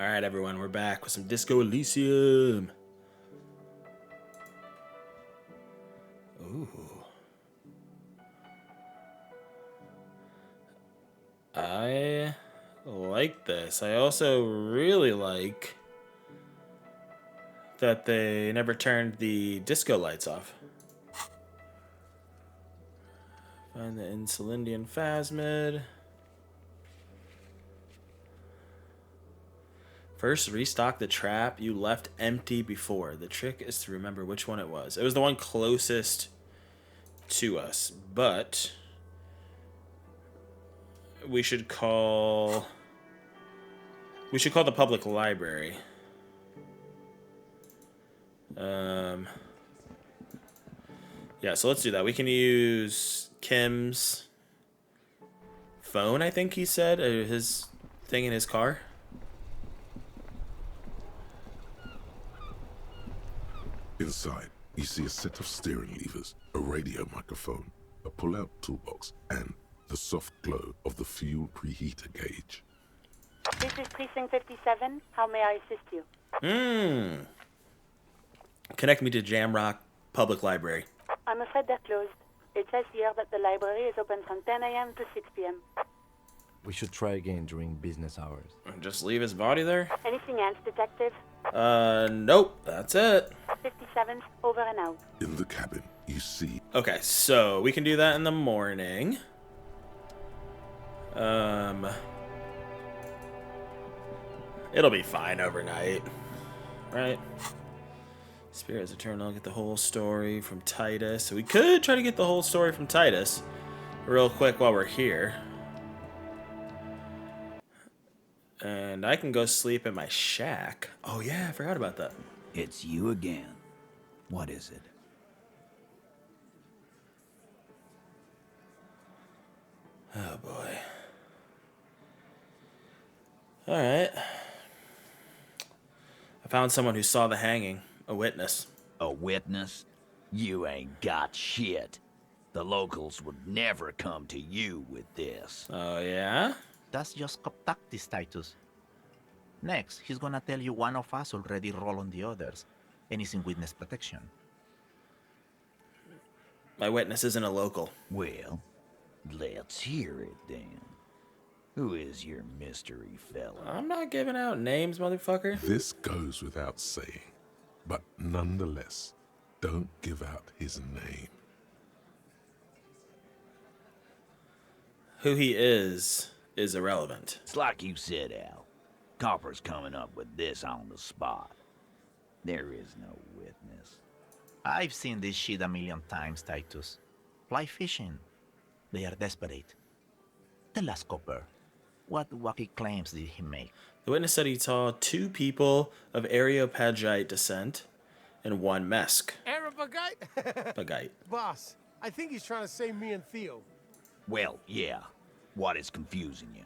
Alright, everyone, we're back with some Disco Elysium. Ooh. I like this. I also really like that they never turned the disco lights off. Find the Insulindian Phasmid. First, restock the trap you left empty before. The trick is to remember which one it was. It was the one closest to us, but we should call the public library. Yeah, so let's do that. We can use Kim's phone, I think he said, or his thing in his car. Inside, you see a set of steering levers, a radio microphone, a pull-out toolbox, and the soft glow of the fuel preheater gauge. This is Precinct 57. How may I assist you? Connect me to Jamrock Public Library. I'm afraid they're closed. It says here that the library is open from 10 a.m. to 6 p.m. We should try again during business hours. Just leave his body there? Anything else, Detective? Nope. That's it. 57, over and out. In the cabin, you see... Okay, so we can do that in the morning. It'll be fine overnight. Right? Spirits Eternal, get the whole story from Titus. So we could try to get the whole story from Titus real quick while we're here. And I can go sleep in my shack. Oh yeah, I forgot about that. It's you again. What is it? Oh boy. Alright. I found someone who saw the hanging. A witness. A witness? You ain't got shit. The locals would never come to you with this. Oh yeah? That's just tactics, Titus. Next, he's gonna tell you one of us already rolled on the others, and he's in witness protection. My witness isn't a local. Well, let's hear it then. Who is your mystery fella? I'm not giving out names, motherfucker. This goes without saying, but nonetheless, don't give out his name. Who he is irrelevant. It's like you said, Al. Copper's coming up with this on the spot. There is no witness. I've seen this shit a million times, Titus. Fly fishing. They are desperate. Tell us, Copper, what wacky claims did he make? The witness said he saw 2 people of Areopagite descent and 1 Mesk. Arabagite? Bagite. Boss, I think he's trying to say me and Theo. Well, yeah. What is confusing you?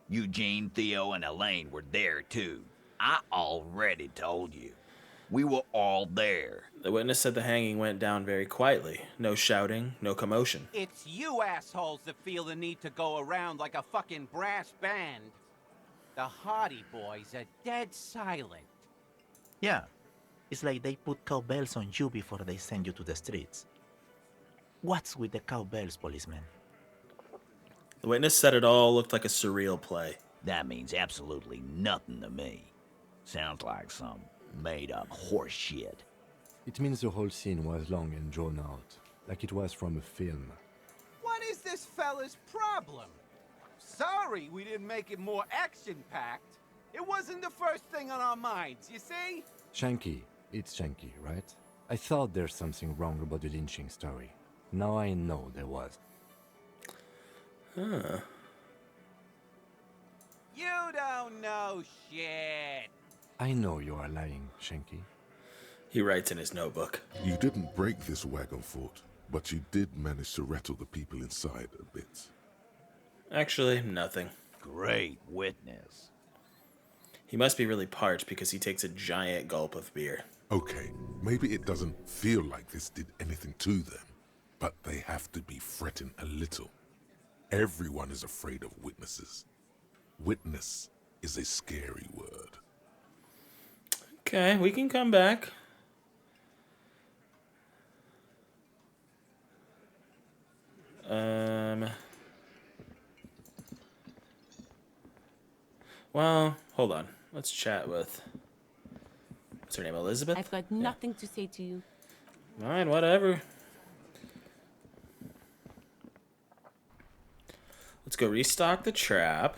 Eugene, Theo, and Elaine were there, too. I already told you. We were all there. The witness said the hanging went down very quietly. No shouting, no commotion. It's you assholes that feel the need to go around like a fucking brass band. The Hardy Boys are dead silent. Yeah, it's like they put cowbells on you before they send you to the streets. What's with the cowbells, policeman? The witness said it all looked like a surreal play. That means absolutely nothing to me. Sounds like some made-up horse shit. It means the whole scene was long and drawn out, like it was from a film. What is this fella's problem? Sorry we didn't make it more action-packed. It wasn't the first thing on our minds, you see? Shanky, it's Shanky, right? I thought there's something wrong about the lynching story. Now I know there was. Huh. You don't know shit. I know you are lying, Shanky. He writes in his notebook. You didn't break this wagon fort, but you did manage to rattle the people inside a bit. Actually, nothing. Great witness. He must be really parched because he takes a giant gulp of beer. Okay, maybe it doesn't feel like this did anything to them, but they have to be fretting a little. Everyone is afraid of witnesses. Witness is a scary word. Okay, we can come back. Well, hold on. Let's chat with... What's her name, Elizabeth? I've got nothing to say to you. Fine, whatever. Let's go restock the trap.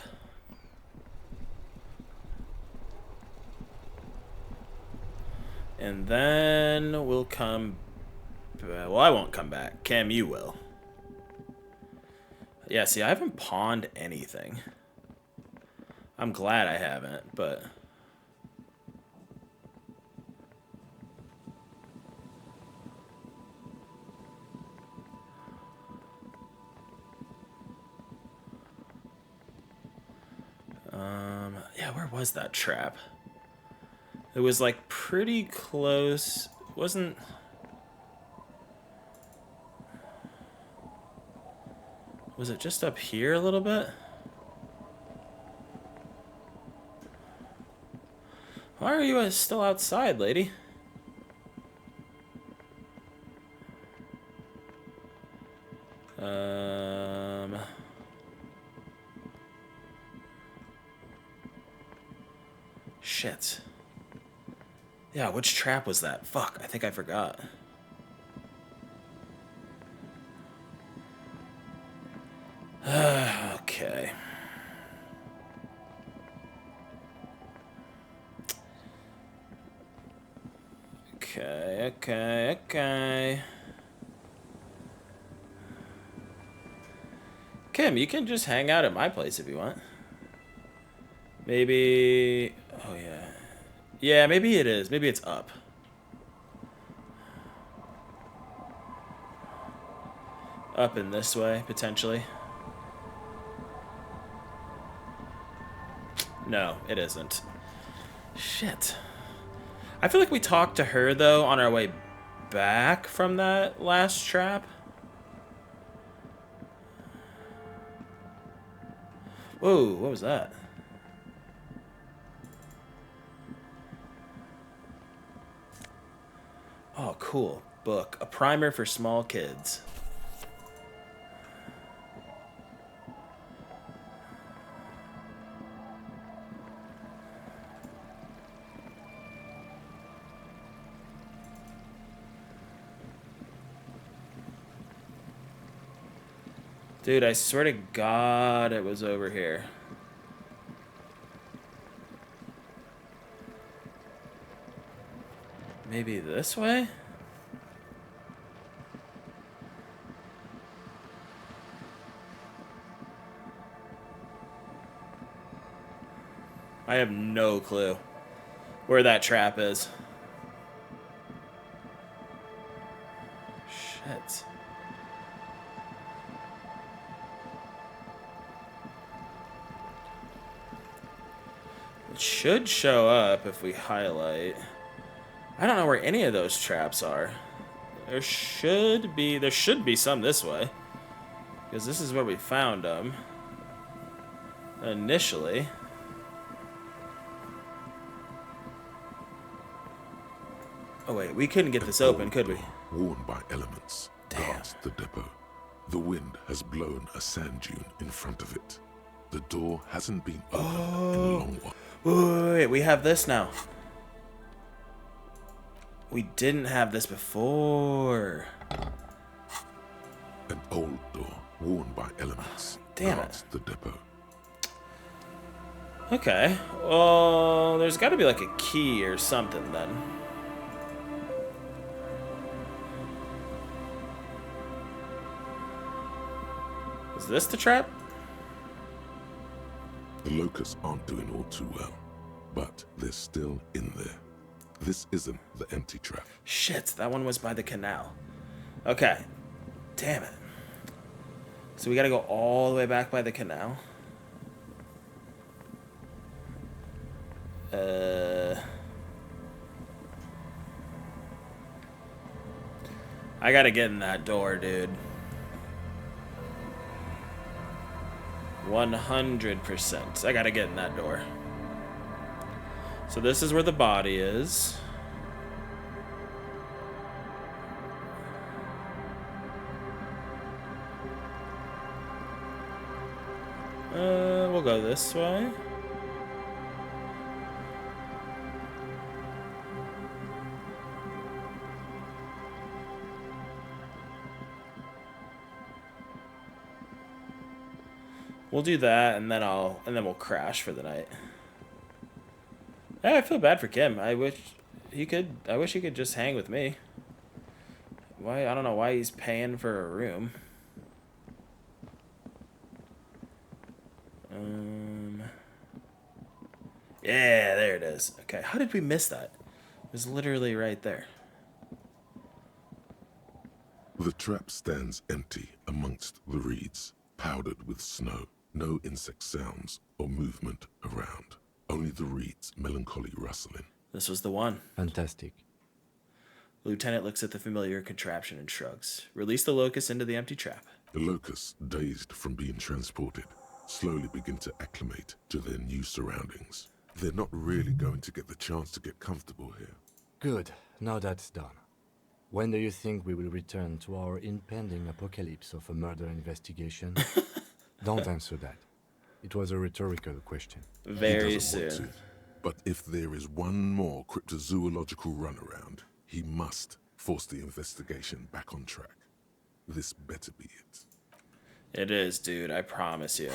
And then we'll come... Well, I won't come back. Cam, you will. Yeah, see, I haven't pawned anything. I'm glad I haven't, but... Yeah, where was that trap? It was, like, pretty close. Wasn't... Was it just up here a little bit? Why are you still outside, lady? Shit. Yeah, which trap was that? Fuck, I think I forgot. Okay. Okay. Kim, you can just hang out at my place if you want. Maybe... Oh, yeah. Yeah, maybe it is. Maybe it's up. Up in this way, potentially. No, it isn't. Shit. I feel like we talked to her, though, on our way back from that last trap. Whoa, what was that? Oh, cool. Book. A primer for small kids. Dude, I swear to God it was over here. Maybe this way? I have no clue where that trap is. Shit. It should show up if we highlight. I don't know where any of those traps are. There should be some this way. Because this is where we found them. Initially. Oh wait, we couldn't get this open, could we? Worn by elements, guards the depot. The wind has blown a sand dune in front of it. The door hasn't been opened in a long while. Wait, we have this now. We didn't have this before. An old door, worn by elements, Damn guards the depot. Okay. Well, there's got to be like a key or something then. Is this the trap? The locusts aren't doing all too well, but they're still in there. This isn't the empty trap. Shit, that one was by the canal. Okay. Damn it. So we gotta go all the way back by the canal. I gotta get in that door, dude. 100%. I gotta get in that door. So this is where the body is. We'll go this way. We'll do that, and then we'll crash for the night. Yeah, I feel bad for Kim. I wish he could just hang with me. Why? I don't know why he's paying for a room. Yeah, there it is. Okay, how did we miss that? It was literally right there. The trap stands empty amongst the reeds, powdered with snow. No insect sounds or movement around. Only the reeds melancholy rustling. This was the one. Fantastic. The lieutenant looks at the familiar contraption and shrugs. Release the locust into the empty trap. The locusts, dazed from being transported, slowly begin to acclimate to their new surroundings. They're not really going to get the chance to get comfortable here. Good. Now that's done. When do you think we will return to our impending apocalypse of a murder investigation? Don't answer that. It was a rhetorical question. Very He doesn't want soon. to, but if there is one more cryptozoological runaround, he must force the investigation back on track. This better be it. It is, dude. I promise you.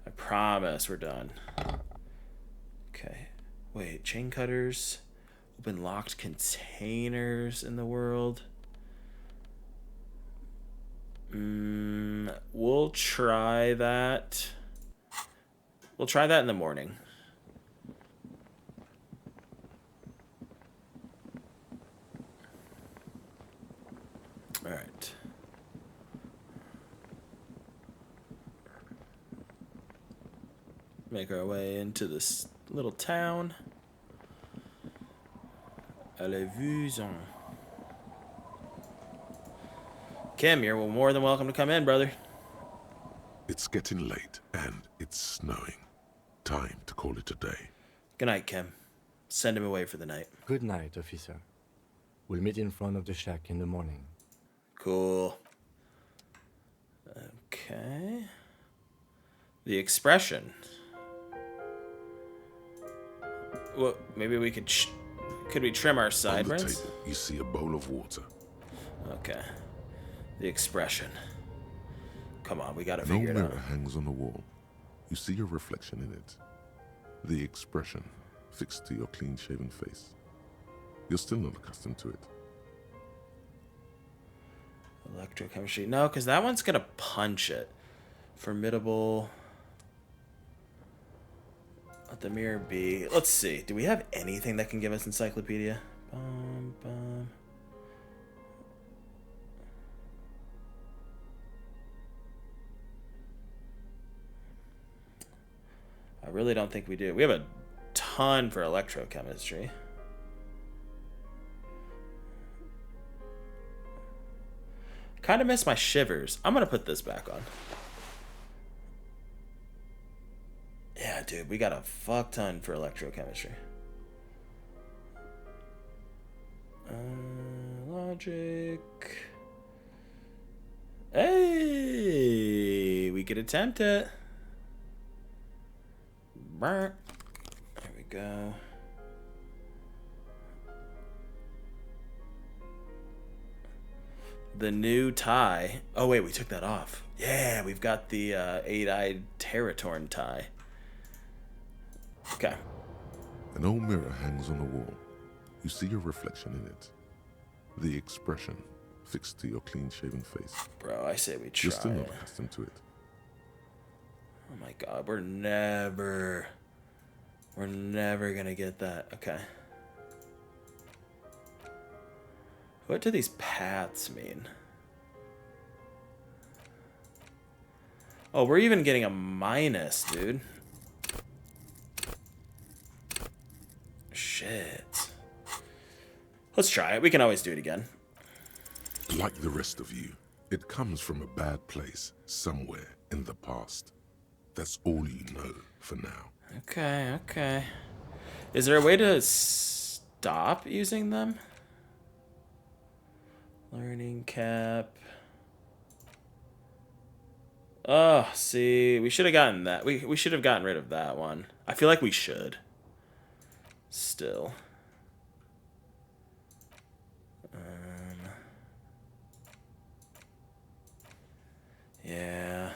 I promise we're done. Okay. Wait, chain cutters. Open locked containers in the world. We'll try that. We'll try that in the morning. All right. Make our way into this little town. Elysium. Kim, you're more than welcome to come in, brother. It's getting late, and it's snowing. Time to call it a day. Good night, Kim. Send him away for the night. Good night, officer. We'll meet in front of the shack in the morning. Cool. Okay. The expression. Well, maybe we could... could we trim our On the sideburns? table, you see a bowl of water. Okay. The expression. Come on, we gotta No figure it out. mirror hangs on the wall. You see your reflection in it. The expression fixed to your clean-shaven face. You're still not accustomed to it. Electrochemistry. No, because that one's gonna punch it. Formidable. Let the mirror be. Let's see. Do we have anything that can give us encyclopedia? Bum, bum. I really don't think we do. We have a ton for electrochemistry. Kind of miss my shivers. I'm gonna put this back on. Yeah, dude, we got a fuck ton for electrochemistry. Logic. Hey, we could attempt it. There we go. The new tie. Oh wait, we took that off. Yeah, we've got the eight-eyed Territorn tie. Okay. An old mirror hangs on the wall. You see your reflection in it. The expression fixed to your clean-shaven face. Bro, I say we try. You're still not accustomed to it. Oh my god, we're never gonna get that. Okay. What do these paths mean? Oh, we're even getting a minus, dude. Shit. Let's try it. We can always do it again. Like the rest of you, it comes from a bad place somewhere in the past. That's all you know for now. Okay, okay. Is there a way to stop using them? Learning cap. Oh, see, we should have gotten that. We should have gotten rid of that one. I feel like we should. Still. Yeah.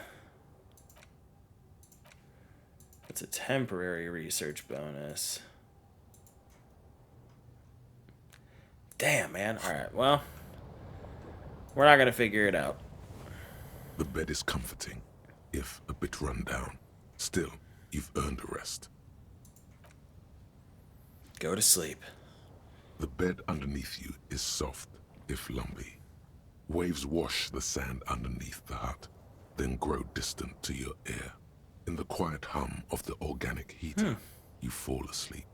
It's a temporary research bonus. Damn, man. Alright, well. We're not going to figure it out. The bed is comforting, if a bit run down. Still, you've earned a rest. Go to sleep. The bed underneath you is soft, if lumpy. Waves wash the sand underneath the hut, then grow distant to your ear. In the quiet hum of the organic heater, you fall asleep.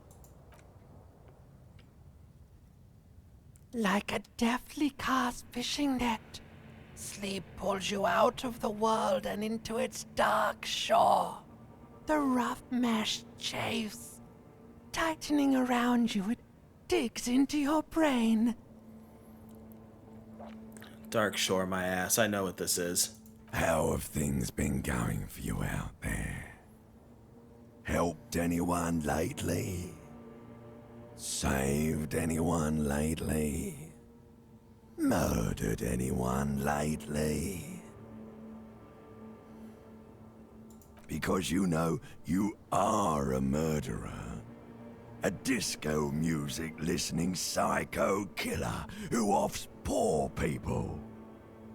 Like a deftly cast fishing net, sleep pulls you out of the world and into its dark shore. The rough mesh chafes, tightening around you, it digs into your brain. Dark shore, my ass. I know what this is. How have things been going for you out there? Helped anyone lately? Saved anyone lately? Murdered anyone lately? Because you know you are a murderer. A disco music listening psycho killer who offs poor people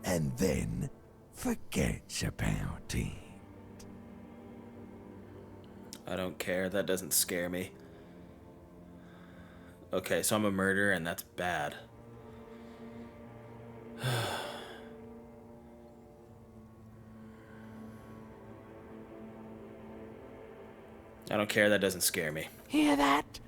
and then forgets about it. I don't care. That doesn't scare me. Okay, so I'm a murderer, and that's bad. I don't care. That doesn't scare me. Hear that?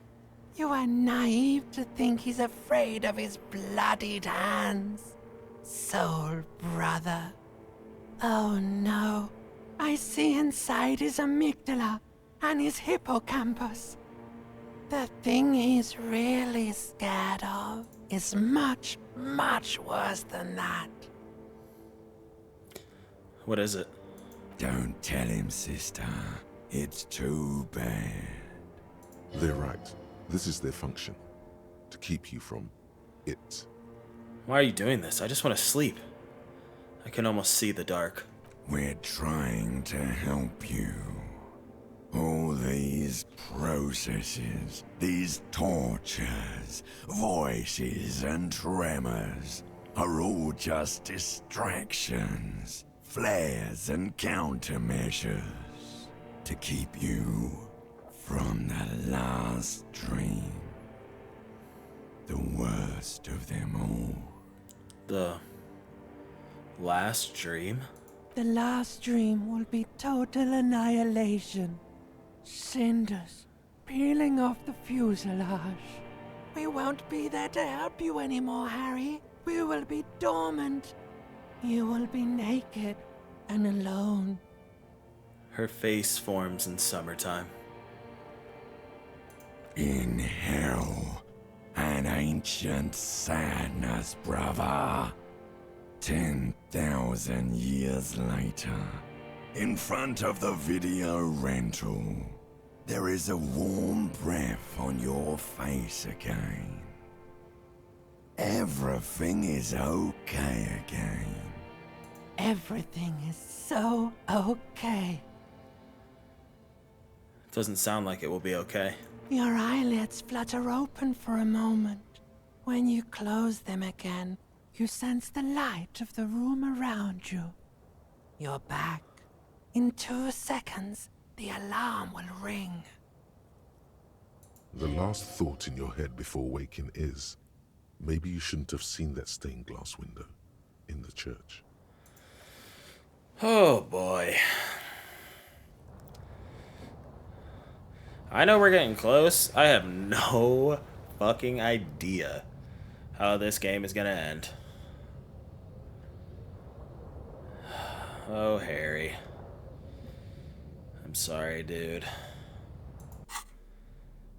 You are naive to think he's afraid of his bloodied hands. Soul brother. Oh no. I see inside his amygdala and his hippocampus. The thing he's really scared of is much, much worse than that. What is it? Don't tell him, sister. It's too bad. They're right. This is their function. To keep you from it. Why are you doing this? I just want to sleep. I can almost see the dark. We're trying to help you. All these processes, these tortures, voices and tremors are all just distractions, flares and countermeasures to keep you from the last dream. The worst of them all. The last dream? The last dream will be total annihilation. Cinders peeling off the fuselage. We won't be there to help you anymore, Harry. We will be dormant. You will be naked and alone. Her face forms in summertime. In hell, an ancient sadness, brother. 10,000 years later, in front of the video rental, there is a warm breath on your face again. Everything is okay again. Everything is so okay. Doesn't sound like it will be okay. Your eyelids flutter open for a moment. When you close them again, you sense the light of the room around you. You're back. In 2 seconds, the alarm will ring. The last thought in your head before waking is, maybe you shouldn't have seen that stained glass window in the church. Oh boy. I know we're getting close. I have no fucking idea how this game is gonna end. Oh, Harry. I'm sorry, dude.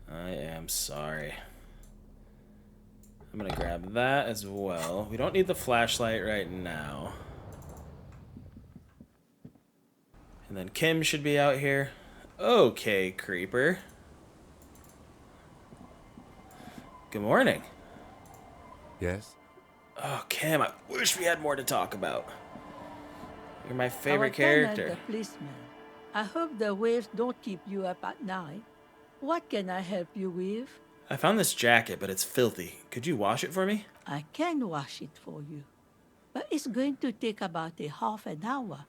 I am I'm sorry. I'm gonna grab that as well. We don't need the flashlight right now. And then Kim should be out here. Okay, creeper. Good morning. Yes? Oh, Kim, I wish we had more to talk about. You're my Our favorite tenant, character. the policeman. I hope the waves don't keep you up at night. What can I help you with? I found this jacket, but it's filthy. Could you wash it for me? I can wash it for you. But it's going to take about a half an hour.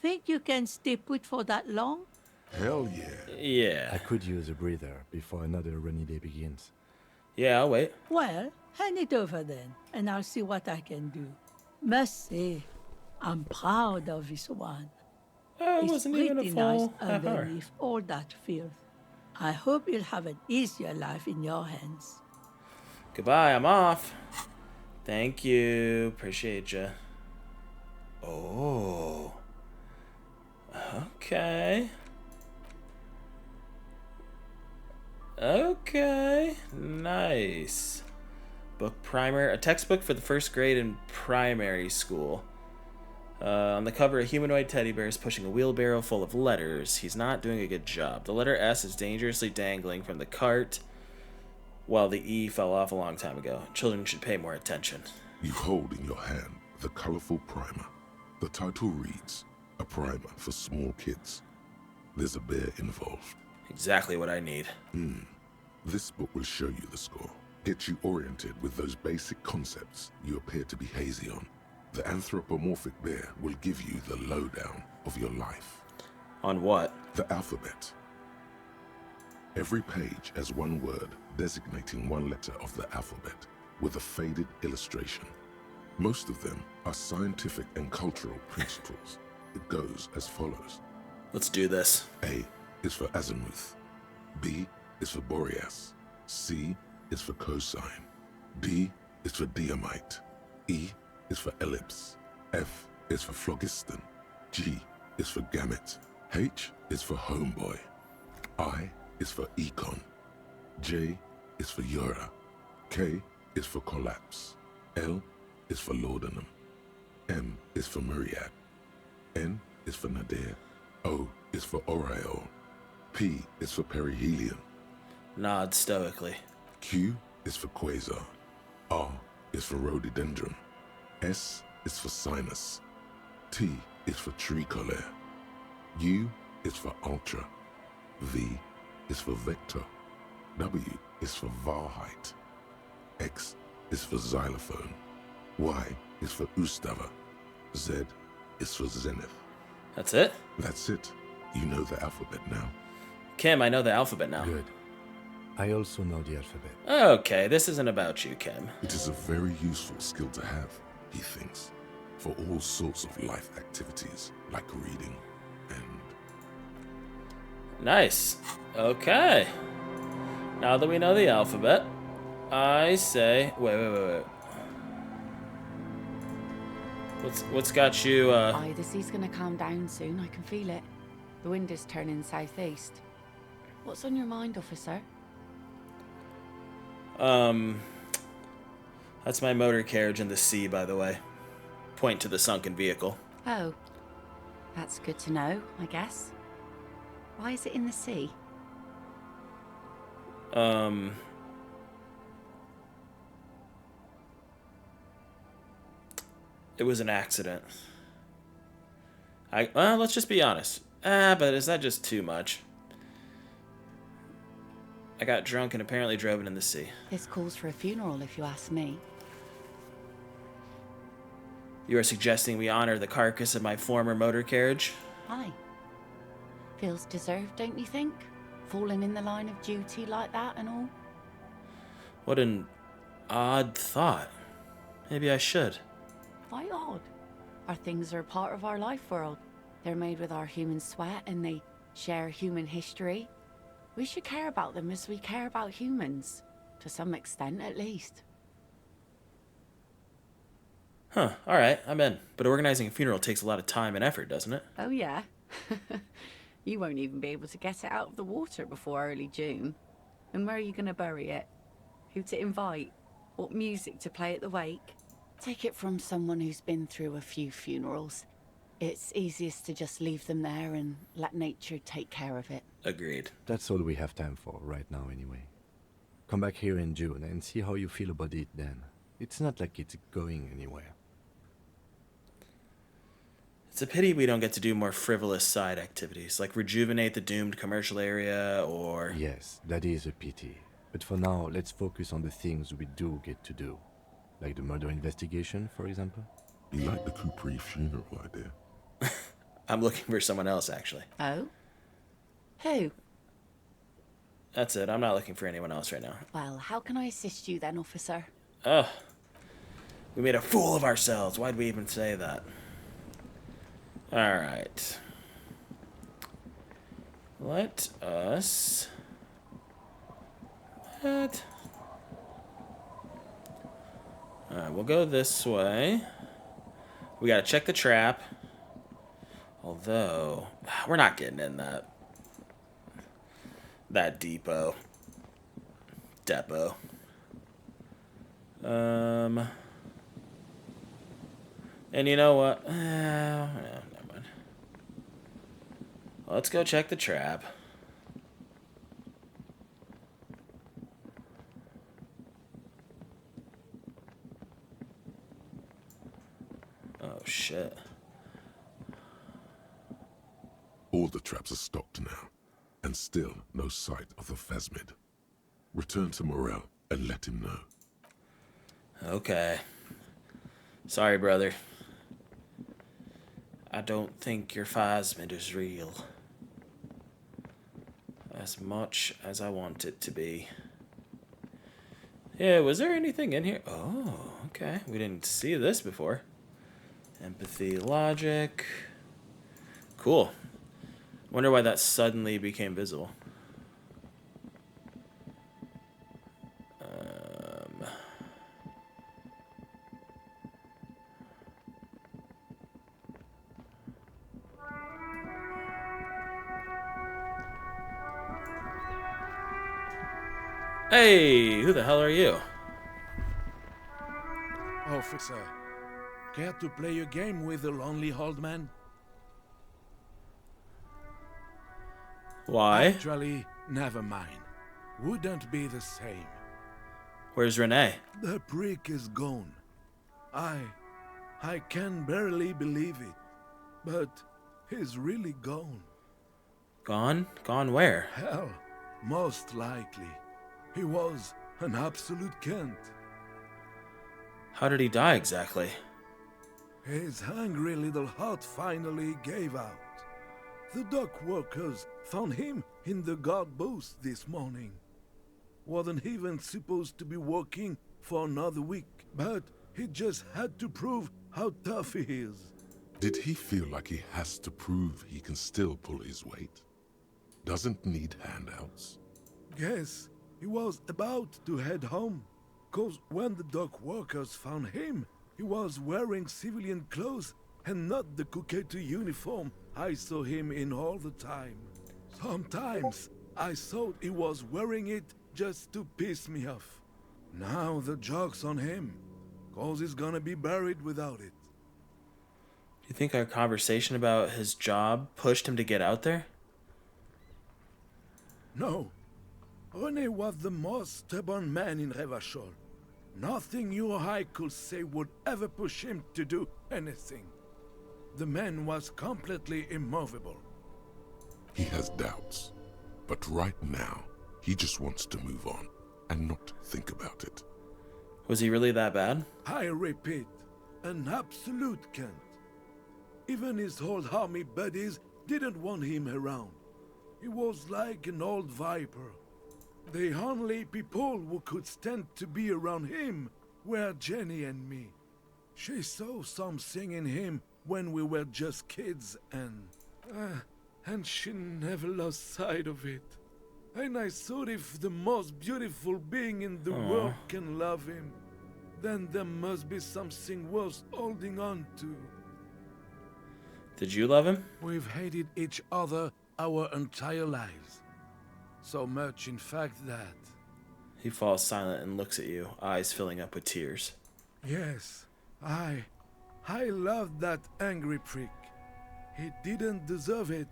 Think you can stay put for that long? Hell yeah. Yeah. I could use a breather before another rainy day begins. Yeah, I'll wait. Well, hand it over then, and I'll see what I can do. Must say, I'm proud of this one. It It's wasn't even a pretty full nice half hour. underneath all that filth. I hope you'll have an easier life in your hands. Goodbye, I'm off. Thank you. Appreciate you. Oh. Okay. Okay. Nice. Book primer. A textbook for the first grade in primary school. On the cover, a humanoid teddy bear is pushing a wheelbarrow full of letters. He's not doing a good job. The letter S is dangerously dangling from the cart, while the E fell off a long time ago. Children should pay more attention. You hold in your hand the colorful primer. The title reads, A Primer for Small Kids. There's a bear involved. Exactly what I need. This book will show you the score. Get you oriented with those basic concepts you appear to be hazy on. The anthropomorphic bear will give you the lowdown of your life. On what? The alphabet. Every page has one word designating one letter of the alphabet with a faded illustration. Most of them are scientific and cultural principles. It goes as follows. Let's do this. A is for azimuth. B is for Boreas. C is for cosine. D is for diamite. E is for ellipse. F is for phlogiston. G is for gamete. H is for homeboy. I is for econ. J is for Eura. K is for collapse. L is for laudanum. M is for myriad. N is for nadir. O is for aureole. P is for perihelion. Nod stoically. Q is for quasar. R is for rhododendron. S is for sinus. T is for tricolor. U is for ultra. V is for vector. W is for Wahrheit. X is for xylophone. Y is for Ustava. Z is for zenith. That's it? That's it. You know the alphabet now. Kim, I know the alphabet now. Good. I also know the alphabet. Okay, this isn't about you, Kim. It is a very useful skill to have, he thinks, for all sorts of life activities like reading and... Nice. Okay. Now that we know the alphabet, I say... Wait. What's got you, Aye, the sea's gonna calm down soon. I can feel it. The wind is turning southeast. What's on your mind, officer? That's my motor carriage in the sea, by the way. Point to the sunken vehicle. Oh, that's good to know, I guess. Why is it in the sea? It was an accident. Let's just be honest. But is that just too much? I got drunk and apparently drove it in the sea. This calls for a funeral, if you ask me. You are suggesting we honor the carcass of my former motor carriage? Aye. Feels deserved, don't you think? Falling in the line of duty like that and all? What an odd thought. Maybe I should. Why odd? Our things are a part of our life world. They're made with our human sweat and they share human history. We should care about them as we care about humans. To some extent, at least. Huh, alright, I'm in. But organizing a funeral takes a lot of time and effort, doesn't it? Oh, yeah. You won't even be able to get it out of the water before early June. And where are you going to bury it? Who to invite? What music to play at the wake? Take it from someone who's been through a few funerals. It's easiest to just leave them there and let nature take care of it. Agreed. That's all we have time for right now anyway. Come back here in June and see how you feel about it then. It's not like it's going anywhere. It's a pity we don't get to do more frivolous side activities, like rejuvenate the doomed commercial area or... Yes, that is a pity. But for now, let's focus on the things we do get to do. Like the murder investigation, for example. You like the Capri funeral idea? I'm looking for someone else, actually. Oh? Who? That's it. I'm not looking for anyone else right now. Well, how can I assist you then, officer? Ugh. We made a fool of ourselves. Why'd we even say that? Alright. Let us... What? Alright, we'll go this way. We gotta check the trap. Although, we're not getting in that depot. And you know what? Never mind. Let's go check the trap. Oh, shit. All the traps are stopped now, and still no sight of the Phasmid. Return to Morel and let him know. Okay. Sorry, brother. I don't think your Phasmid is real. As much as I want it to be. Yeah, was there anything in here? Oh, okay. We didn't see this before. Empathy, logic. Cool. Wonder why that suddenly became visible. Hey, who the hell are you? Officer, care to play a game with the lonely old man? Why? Actually, never mind. Wouldn't be the same. Where's Renee? The prick is gone. I can barely believe it. But he's really gone. Gone? Gone where? Hell, most likely. He was an absolute cunt. How did he die exactly? His hungry little heart finally gave out. The dock workers found him in the guard booth this morning. Wasn't even supposed to be working for another week, but he just had to prove how tough he is. Did he feel like he has to prove he can still pull his weight? Doesn't need handouts? Guess he was about to head home, 'cause when the dock workers found him, he was wearing civilian clothes and not the Kuketu uniform I saw him in all the time. Sometimes I thought he was wearing it just to piss me off. Now the joke's on him, 'cause he's gonna be buried without it. Do you think our conversation about his job pushed him to get out there? No. René was the most stubborn man in Revachol. Nothing you or I could say would ever push him to do anything. The man was completely immovable. He has doubts, but right now, he just wants to move on and not think about it. Was he really that bad? I repeat, an absolute cunt. Even his old army buddies didn't want him around. He was like an old viper. The only people who could stand to be around him were Jenny and me. She saw something in him when we were just kids, and she never lost sight of it. And I thought if the most beautiful being in the world can love him, then there must be something worth holding on to. Did you love him? We've hated each other our entire lives. So much, in fact, that... He falls silent and looks at you, eyes filling up with tears. Yes, I loved that angry prick. He didn't deserve it,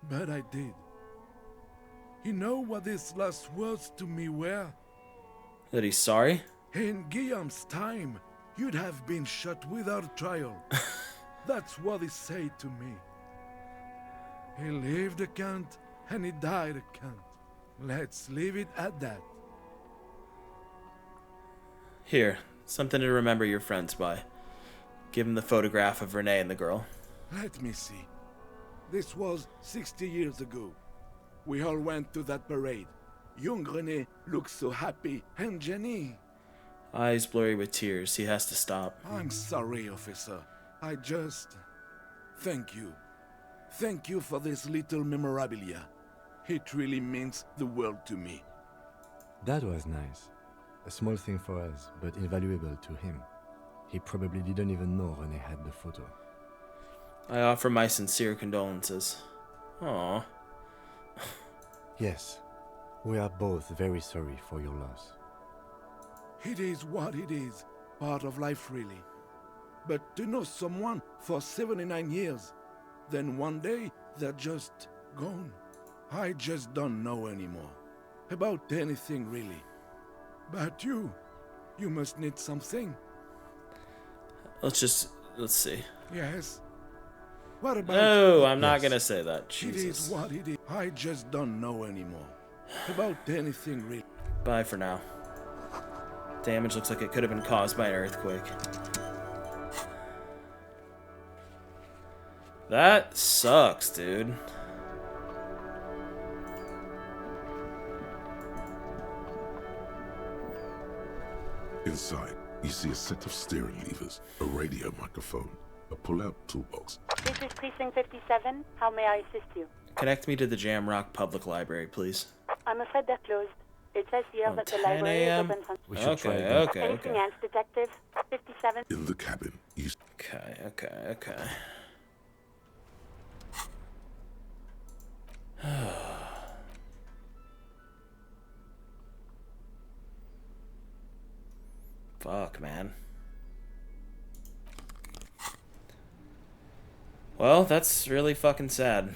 but I did. You know what his last words to me were? That he's sorry? In Guillaume's time, you'd have been shot without trial. That's what he said to me. He lived a cunt, and he died a cunt. Let's leave it at that. Here, something to remember your friends by. Give him the photograph of Renee and the girl. Let me see. This was 60 years ago. We all went to that parade. Young Renee looked so happy, and Jenny... Eyes blurry with tears, he has to stop. I'm sorry, officer. I just... Thank you. Thank you for this little memorabilia. It really means the world to me. That was nice. A small thing for us, but invaluable to him. He probably didn't even know René had the photo. I offer my sincere condolences. Aww. Yes, we are both very sorry for your loss. It is what it is. Part of life, really. But to know someone for 79 years, then one day they're just gone. I just don't know anymore. About anything, really. But you must need something. Let's see. Yes. What about... No, I'm not gonna say that. It Jesus. is what it is. I just don't know anymore. About anything, really. Bye for now. Damage looks like it could have been caused by an earthquake. That sucks, dude. Inside, you see a set of steering levers, a radio microphone, a pull-out toolbox. This is Precinct 57. How may I assist you? Connect me to the Jamrock Public Library, please. I'm afraid they're closed. It says here that the 10 library is a.m.? open from... We should try again. Anything else, Detective? 57? In the cabin, you... Okay. Fuck, man. Well, that's really fucking sad.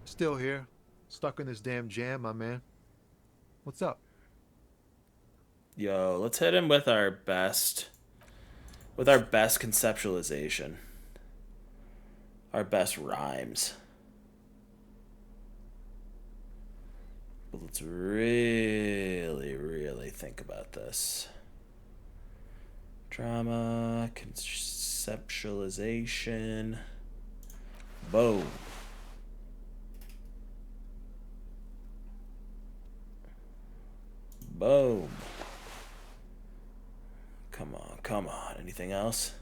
Still here. Stuck in this damn jam, my man. What's up? Yo, let's hit him with our best conceptualization. Our best rhymes. But let's really, really think about this. Drama, conceptualization. Boom. Boom. Come on. Anything else?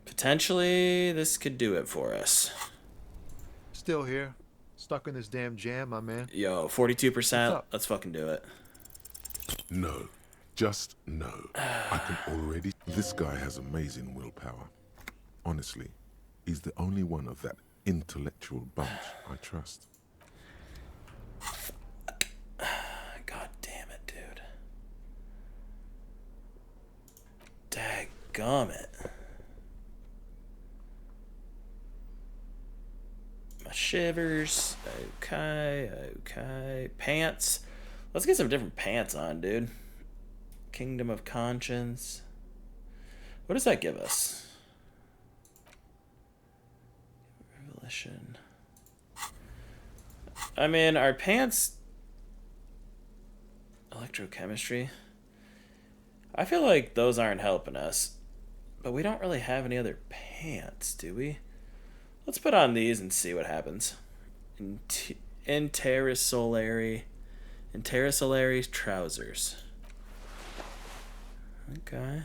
Potentially, this could do it for us. Still here. Stuck in this damn jam, my man. Yo, 42%. Let's fucking do it. No. Just no. I can already... This guy has amazing willpower. Honestly, he's the only one of that intellectual bunch I trust. God damn it, dude. Dadgummit. My shivers. Okay. Pants. Let's get some different pants on, dude. Kingdom of Conscience. What does that give us? Revelation. I mean, our pants... Electrochemistry. I feel like those aren't helping us. But we don't really have any other pants, do we? Let's put on these and see what happens. Intersolary trousers. Okay.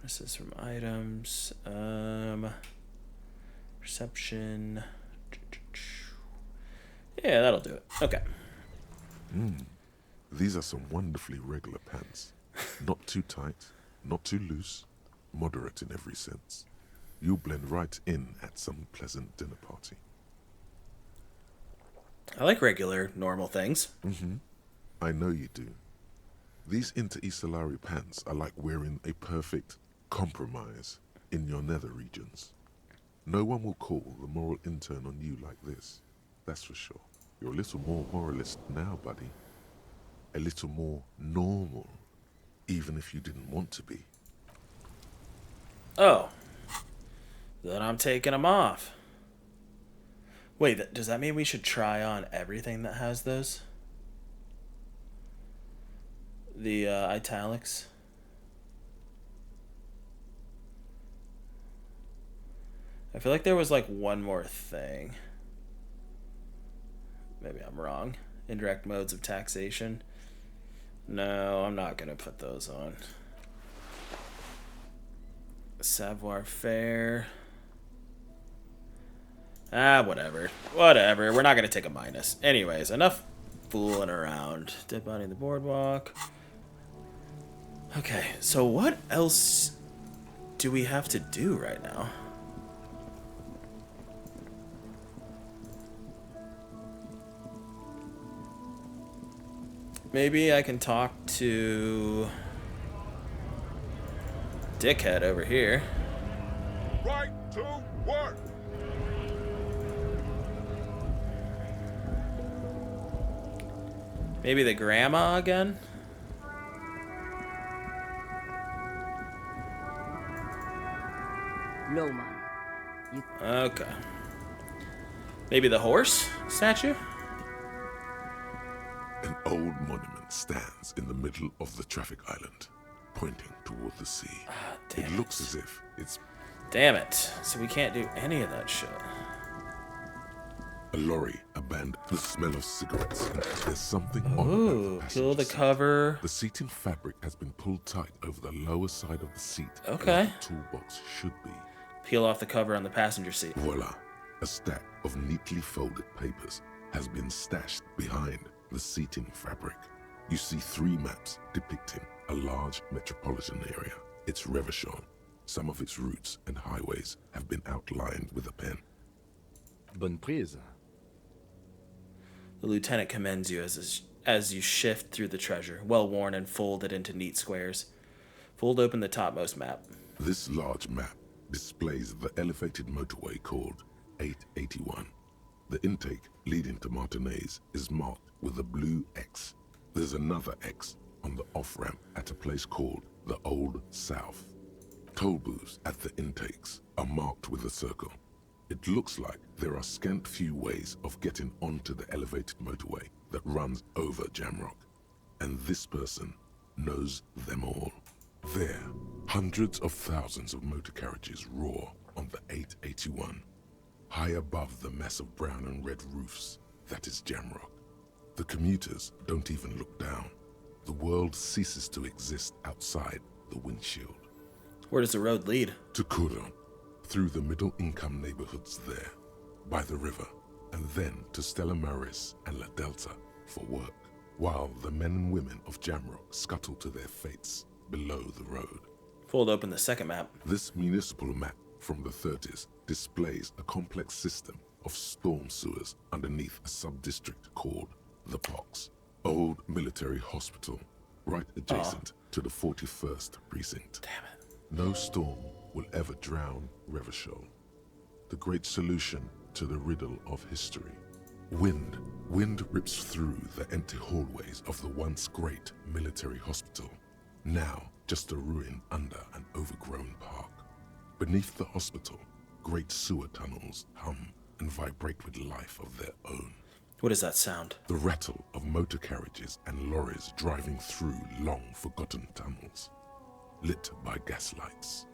This is from items. Perception. Yeah, that'll do it. Okay. These are some wonderfully regular pants. Not too tight, not too loose. moderate in every sense. You'll blend right in at some pleasant dinner party. I like regular, normal things. Mm-hmm. I know you do. These inter-Estellari pants are like wearing a perfect compromise in your nether regions. No one will call the moral intern on you like this. That's for sure. You're a little more moralist now, buddy. A little more normal, even if you didn't want to be. Oh. Then I'm taking them off. Wait, does that mean we should try on everything that has those? The italics? I feel like there was like one more thing. Maybe I'm wrong. Indirect modes of taxation. No, I'm not going to put those on. Savoir faire. Whatever. Whatever. We're not going to take a minus. Anyways, enough fooling around. Dead body in the boardwalk. Okay, so what else do we have to do right now? Maybe I can talk to Dickhead over here. Right to work! Maybe the grandma again? Loman. Okay. Maybe the horse statue? An old monument stands in the middle of the traffic island, pointing toward the sea. It looks as if it's... Damn it. So we can't do any of that shit. A lorry abandoned. The smell of cigarettes. There's something on Ooh, peel the cover. The seating fabric has been pulled tight over the lower side of the seat. Okay. The toolbox should be. Peel off the cover on the passenger seat. Voila. A stack of neatly folded papers has been stashed behind the seating fabric. You see 3 maps depicting a large metropolitan area. It's Revachol. Some of its routes and highways have been outlined with a pen. Bonne prise. The lieutenant commends you as you shift through the treasure, well worn and folded into neat squares. Fold open the topmost map. This large map displays the elevated motorway called 881. The intake leading to Martinez is marked with a blue X. There's another X on the off-ramp at a place called the Old South. Toll booths at the intakes are marked with a circle. It looks like there are scant few ways of getting onto the elevated motorway that runs over Jamrock, and this person knows them all. There, hundreds of thousands of motor carriages roar on the 881, high above the mess of brown and red roofs that is Jamrock. The commuters don't even look down. The world ceases to exist outside the windshield. Where does the road lead? To Kuron, through the middle-income neighborhoods there, by the river, and then to Stella Maris and La Delta for work, while the men and women of Jamrock scuttle to their fates below the road. Fold open the second map. This municipal map from the 30s displays a complex system of storm sewers underneath a sub-district called the Pox, old military hospital, right adjacent to the 41st precinct. Damn it. No storm will ever drown Revachol. The great solution to the riddle of history. Wind rips through the empty hallways of the once great military hospital, now just a ruin under an overgrown park. Beneath the hospital, great sewer tunnels hum and vibrate with life of their own. What is that sound? The rattle of motor carriages and lorries driving through long-forgotten tunnels, lit by gaslights.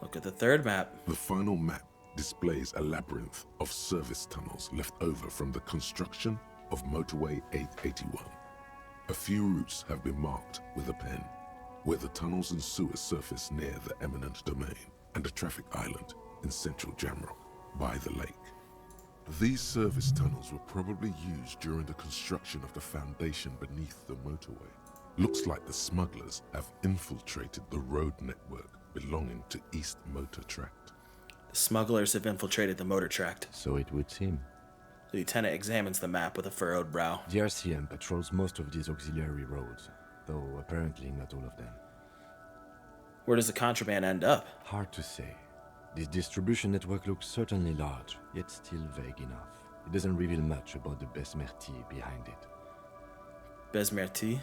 Look at the third map. The final map displays a labyrinth of service tunnels left over from the construction of Motorway 881. A few routes have been marked with a pen, where the tunnels and sewers surface near the eminent domain and a traffic island in central Jamrock by the lake. These service tunnels were probably used during the construction of the foundation beneath the motorway. Looks like the smugglers have infiltrated the road network belonging to East Motor Tract. The smugglers have infiltrated the motor tract. So it would seem. The lieutenant examines the map with a furrowed brow. The RCM patrols most of these auxiliary roads, though apparently not all of them. Where does the contraband end up? Hard to say. This distribution network looks certainly large, yet still vague enough. It doesn't reveal much about the Besmerti behind it. Besmerti?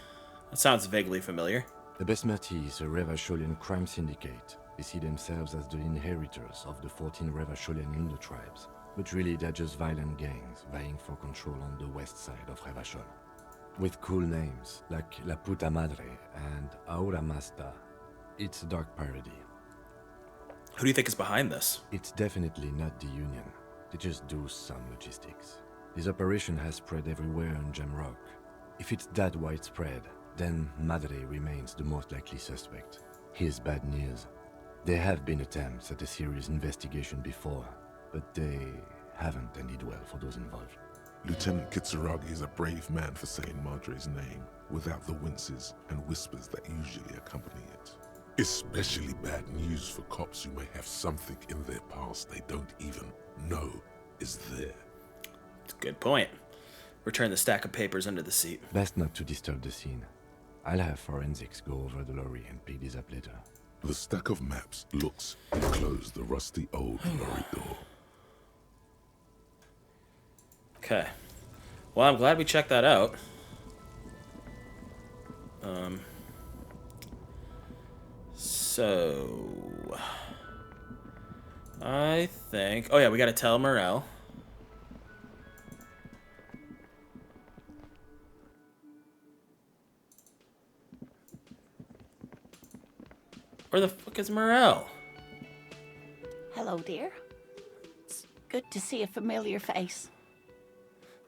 That sounds vaguely familiar. The Besmerti is a Revacholian crime syndicate. They see themselves as the inheritors of the 14 Revacholian Indo tribes, but really they're just violent gangs vying for control on the west side of Revachol. With cool names like La Puta Madre and Ahura Mazda, it's a dark parody. Who do you think is behind this? It's definitely not the Union. They just do some logistics. This operation has spread everywhere on Jamrock. If it's that widespread, then Madre remains the most likely suspect. Here's bad news. There have been attempts at a serious investigation before, but they haven't ended well for those involved. Lieutenant Kitsuragi is a brave man for saying Madre's name without the winces and whispers that usually accompany it. Especially bad news for cops who may have something in their past they don't even know is there. That's a good point. Return the stack of papers under the seat. Best not to disturb the scene. I'll have forensics go over the lorry and pick this up later. The stack of maps looks and closes the rusty old lorry door. Okay. Well, I'm glad we checked that out. So I think... Oh, yeah, we got to tell Morel. Where the fuck is Morel? Hello, dear. It's good to see a familiar face.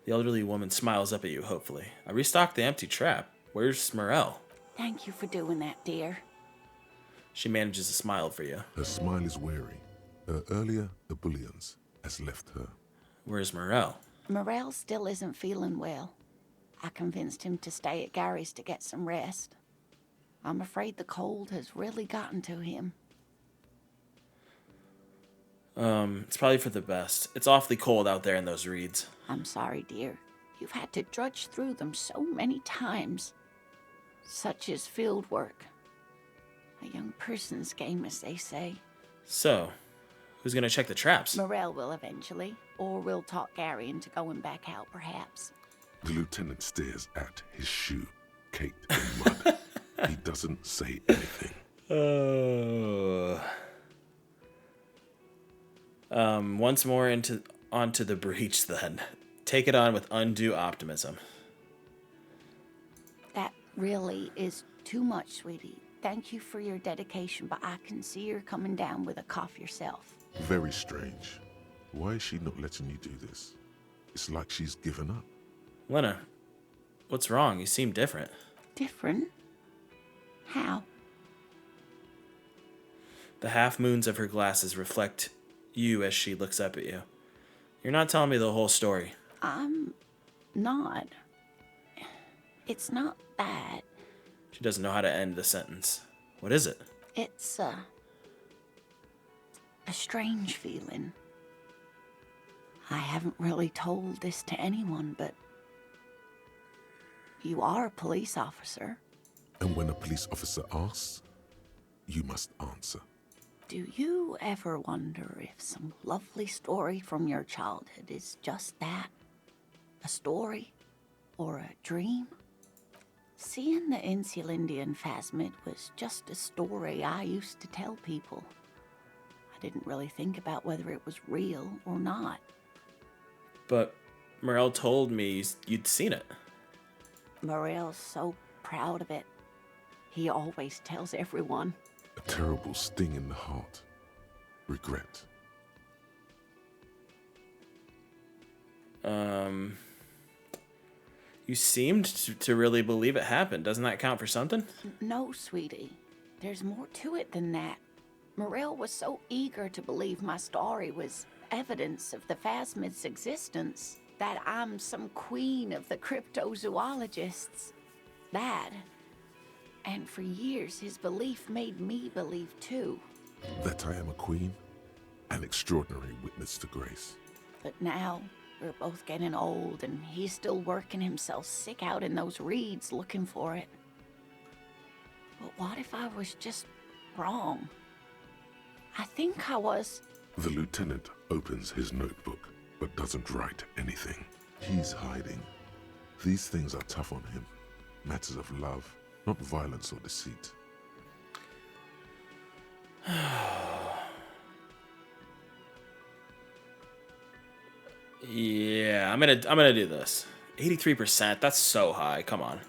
The elderly woman smiles up at you, hopefully. I restocked the empty trap. Where's Morel? Thank you for doing that, dear. She manages to smile for you. Her smile is wary. Her earlier ebullience has left her. Where's Morel? Morel still isn't feeling well. I convinced him to stay at Gary's to get some rest. I'm afraid the cold has really gotten to him. It's probably for the best. It's awfully cold out there in those reeds. I'm sorry, dear. You've had to drudge through them so many times. Such is field work. A young person's game, as they say. So, who's gonna check the traps? Morel will eventually, or we'll talk Gary into going back out, perhaps. The lieutenant stares at his shoe, caked in mud. He doesn't say anything. Once more onto the breach then. Take it on with undue optimism. That really is too much, sweetie. Thank you for your dedication, but I can see you're coming down with a cough yourself. Very strange. Why is she not letting you do this? It's like she's given up. Lena, what's wrong? You seem different. Different? How? The half moons of her glasses reflect you as she looks up at you. You're not telling me the whole story. I'm not. It's not that. She doesn't know how to end the sentence. What is it? It's a strange feeling. I haven't really told this to anyone, but you are a police officer. And when a police officer asks, you must answer. Do you ever wonder if some lovely story from your childhood is just that? A story? Or a dream? Seeing the Insulindian phasmid was just a story I used to tell people. I didn't really think about whether it was real or not. But Morel told me you'd seen it. Morel's so proud of it. He always tells everyone. A terrible sting in the heart. Regret. You seemed to really believe it happened. Doesn't that count for something? No, sweetie. There's more to it than that. Morel was so eager to believe my story was evidence of the phasmid's existence that I'm some queen of the cryptozoologists. That. And for years, his belief made me believe too. That I am a queen, an extraordinary witness to grace. But now, we're both getting old, and he's still working himself sick out in those reeds looking for it. But what if I was just wrong? I think I was. The lieutenant opens his notebook, but doesn't write anything. He's hiding. These things are tough on him. Matters of love, not violence or deceit. Yeah, I'm gonna do this. 83%, that's so high, come on.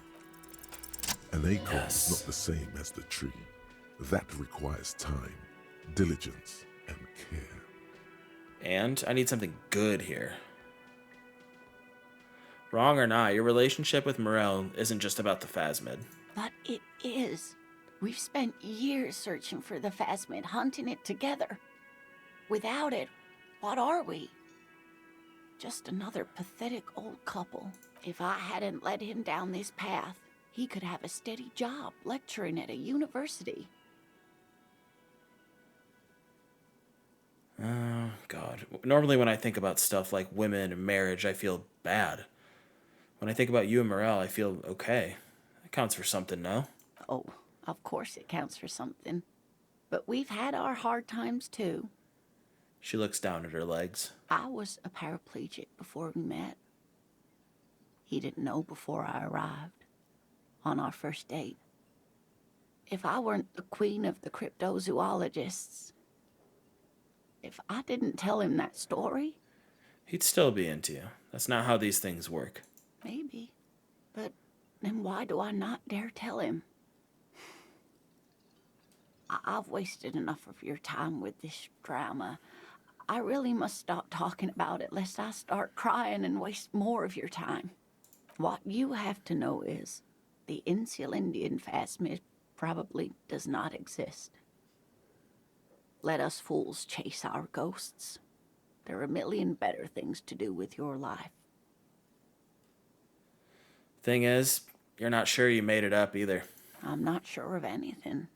An acorn is not the same as the tree. That requires time, diligence, and care. And I need something good here. Wrong or not, your relationship with Morel isn't just about the Phasmid. But it is. We've spent years searching for the Phasmid, hunting it together. Without it, what are we? Just another pathetic old couple. If I hadn't led him down this path, he could have a steady job lecturing at a university. Oh, God. Normally when I think about stuff like women and marriage, I feel bad. When I think about you and Morel, I feel okay. It counts for something, no? Oh, of course it counts for something. But we've had our hard times, too. She looks down at her legs. I was a paraplegic before we met. He didn't know before I arrived. On our first date. If I weren't the queen of the cryptozoologists, if I didn't tell him that story... He'd still be into you. That's not how these things work. Maybe. But then why do I not dare tell him? I've wasted enough of your time with this drama. I really must stop talking about it lest I start crying and waste more of your time. What you have to know is the Insulindian Phasmid probably does not exist. Let us fools chase our ghosts. There are a million better things to do with your life. Thing is, you're not sure you made it up either. I'm not sure of anything.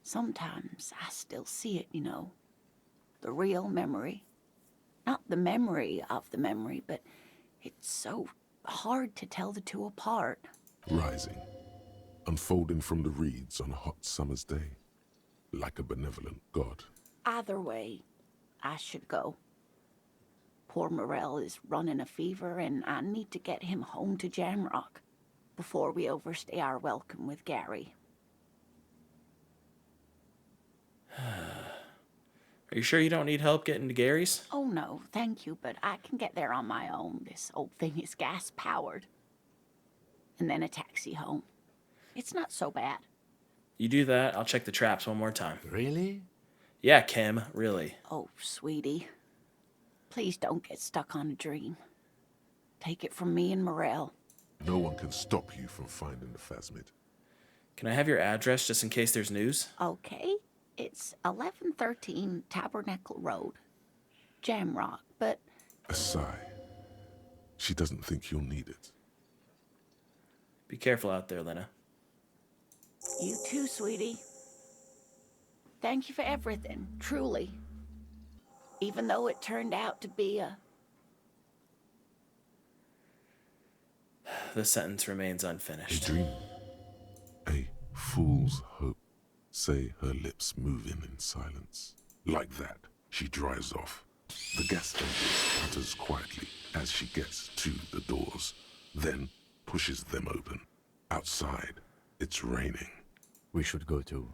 Sometimes I still see it, you know. The real memory. Not the memory of the memory, but it's so hard to tell the two apart. Rising, unfolding from the reeds on a hot summer's day, like a benevolent god. Either way, I should go. Poor Morel is running a fever, and I need to get him home to Jamrock before we overstay our welcome with Gary. Are you sure you don't need help getting to Gary's? Oh no, thank you, but I can get there on my own. This old thing is gas-powered. And then a taxi home. It's not so bad. You do that, I'll check the traps one more time. Really? Yeah, Kim, really. Oh, sweetie. Please don't get stuck on a dream. Take it from me and Morel. No one can stop you from finding the Phasmid. Can I have your address just in case there's news? Okay. It's 1113 Tabernacle Road. Jamrock, but... A sigh. She doesn't think you'll need it. Be careful out there, Lena. You too, sweetie. Thank you for everything, truly. Even though it turned out to be a... The sentence remains unfinished. A dream. A fool's hope. Say her lips moving in silence. Like that, she drives off. The gas engine sputters quietly as she gets to the doors, then pushes them open. Outside, it's raining. We should go too.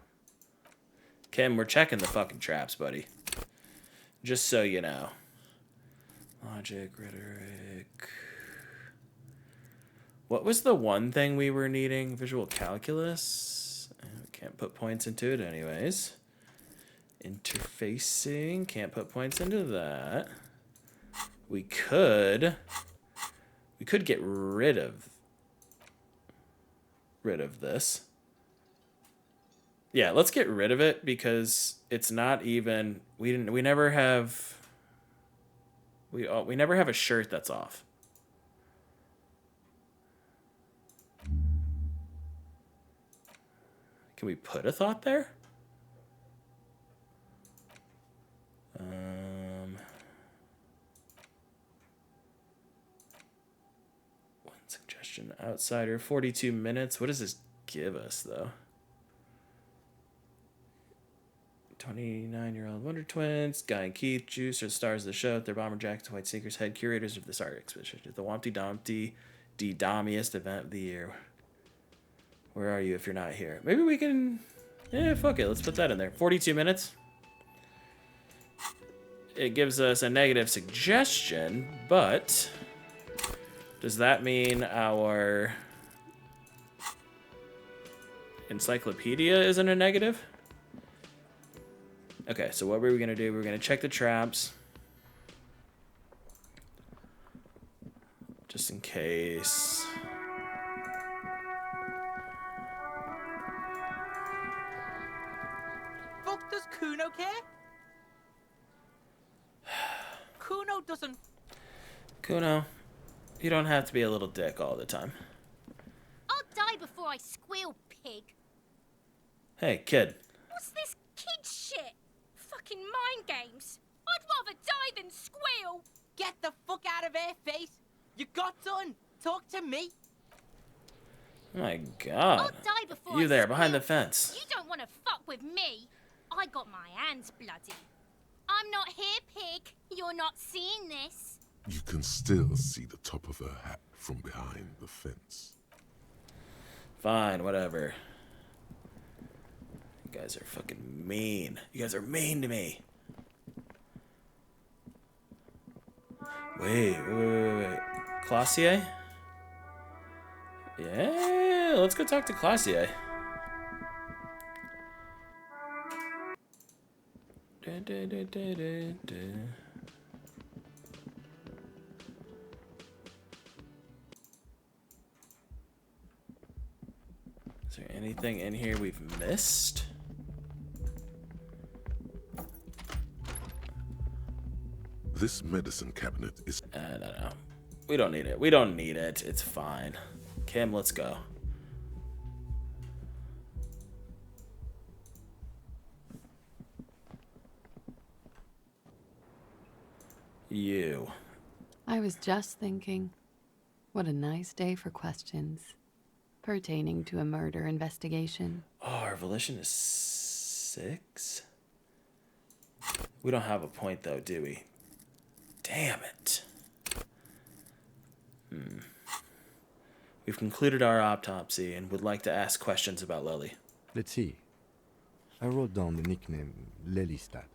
Kim, we're checking the fucking traps, buddy. Just so you know. Logic, rhetoric... What was the one thing we were needing? Visual calculus? We can't put points into it anyways. Interfacing. Can't put points into that. We could get rid of this. Yeah, let's get rid of it because it's not even... We never have a shirt that's off. Can we put a thought there? One suggestion. Outsider, 42 minutes. What does this give us, though? 29-year-old Wonder Twins, Guy and Keith, Juice are the stars of the show. Their bomber jackets, white sneakers, head curators of this art exhibition. The Wompty Dumpty, the dommiest event of the year. Where are you if you're not here? Maybe we can... Yeah, fuck it. Let's put that in there. 42 minutes. It gives us a negative suggestion, but... Does that mean our... encyclopedia isn't a negative? Okay, so what were we going to do? We were going to check the traps. Just in case. Fuck, does Kuno care? Kuno doesn't... Kuno, you don't have to be a little dick all the time. I'll die before I squeal, pig. Hey, kid. What's this kid shit? Fucking mind games. I'd rather die than squeal. Get the fuck out of here, face. You got done. Talk to me. Oh my god. I'll die before You I there, squeal. behind the fence. You don't want to fuck with me. I got my hands bloody. I'm not here, pig. You're not seeing this. You can still see the top of her hat from behind the fence. Fine, whatever. You guys are fucking mean. You guys are mean to me. Wait. Classier? Yeah, let's go talk to Classier. Is there anything in here we've missed? This medicine cabinet is... No. We don't need it. We don't need it. It's fine. Kim, let's go. You. I was just thinking, what a nice day for questions pertaining to a murder investigation. Oh, our volition is 6? We don't have a point, though, do we? Damn it. We've concluded our autopsy and would like to ask questions about Lily. Let's see. I wrote down the nickname Lelystat.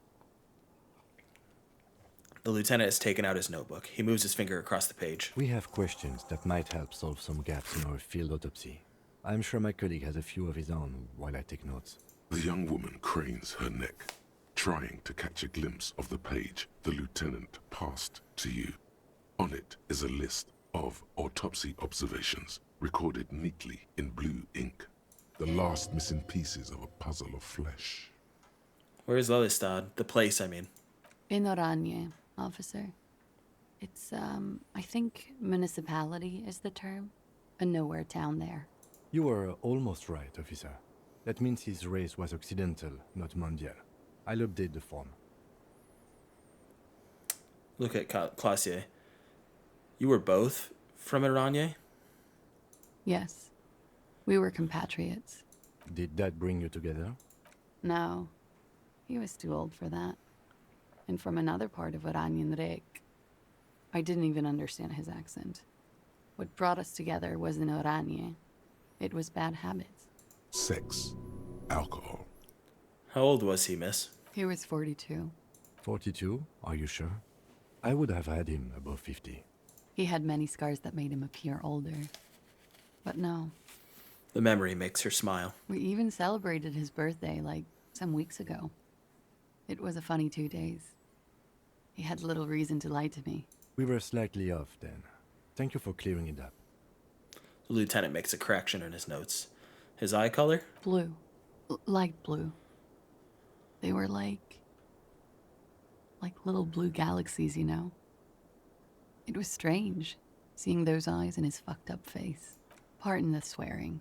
The lieutenant has taken out his notebook. He moves his finger across the page. We have questions that might help solve some gaps in our field autopsy. I'm sure my colleague has a few of his own while I take notes. The young woman cranes her neck, trying to catch a glimpse of the page the lieutenant passed to you. On it is a list of autopsy observations, recorded neatly in blue ink. The last missing pieces of a puzzle of flesh. Where is Lelystad? The place, I mean. In Oranje, officer. It's, I think municipality is the term. A nowhere town there. You were almost right, officer. That means his race was occidental, not mondial. I'll update the form. Look at Classier. You were both from Oranje? Yes. We were compatriots. Did that bring you together? No. He was too old for that. And from another part of Oranjenrijk. I didn't even understand his accent. What brought us together wasn't Oranje. It was bad habits. Sex. Alcohol. How old was he, miss? He was 42. 42? Are you sure? I would have had him above 50. He had many scars that made him appear older. But no. The memory makes her smile. We even celebrated his birthday, like, some weeks ago. It was a funny 2 days. He had little reason to lie to me. We were slightly off then. Thank you for clearing it up. The lieutenant makes a correction in his notes. His eye color? Blue. Light blue. They were like little blue galaxies, you know? It was strange, seeing those eyes in his fucked up face. Pardon the swearing.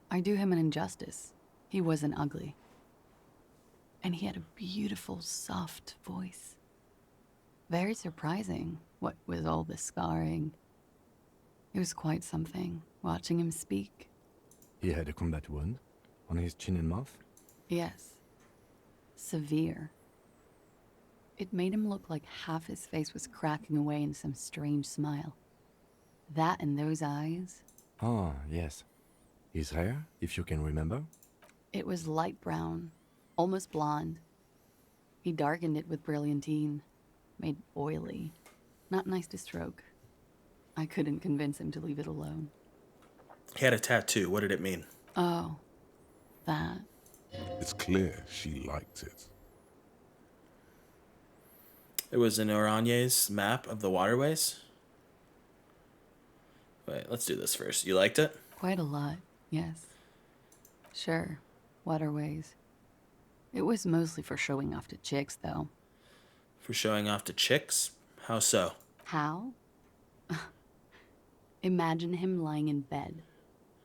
I do him an injustice. He wasn't ugly. And he had a beautiful, soft voice. Very surprising, what with all the scarring. It was quite something, watching him speak. He had a combat wound on his chin and mouth? Yes. Severe. It made him look like half his face was cracking away in some strange smile. That and those eyes. Ah, yes. His hair, if you can remember? It was light brown, almost blonde. He darkened it with brilliantine, made oily. Not nice to stroke. I couldn't convince him to leave it alone. He had a tattoo. What did it mean? Oh, that. It's clear she liked it. It was an Oranye's map of the waterways. Wait, let's do this first. You liked it? Quite a lot, yes. Sure, waterways. It was mostly for showing off to chicks, though. For showing off to chicks? How so? How? Imagine him lying in bed.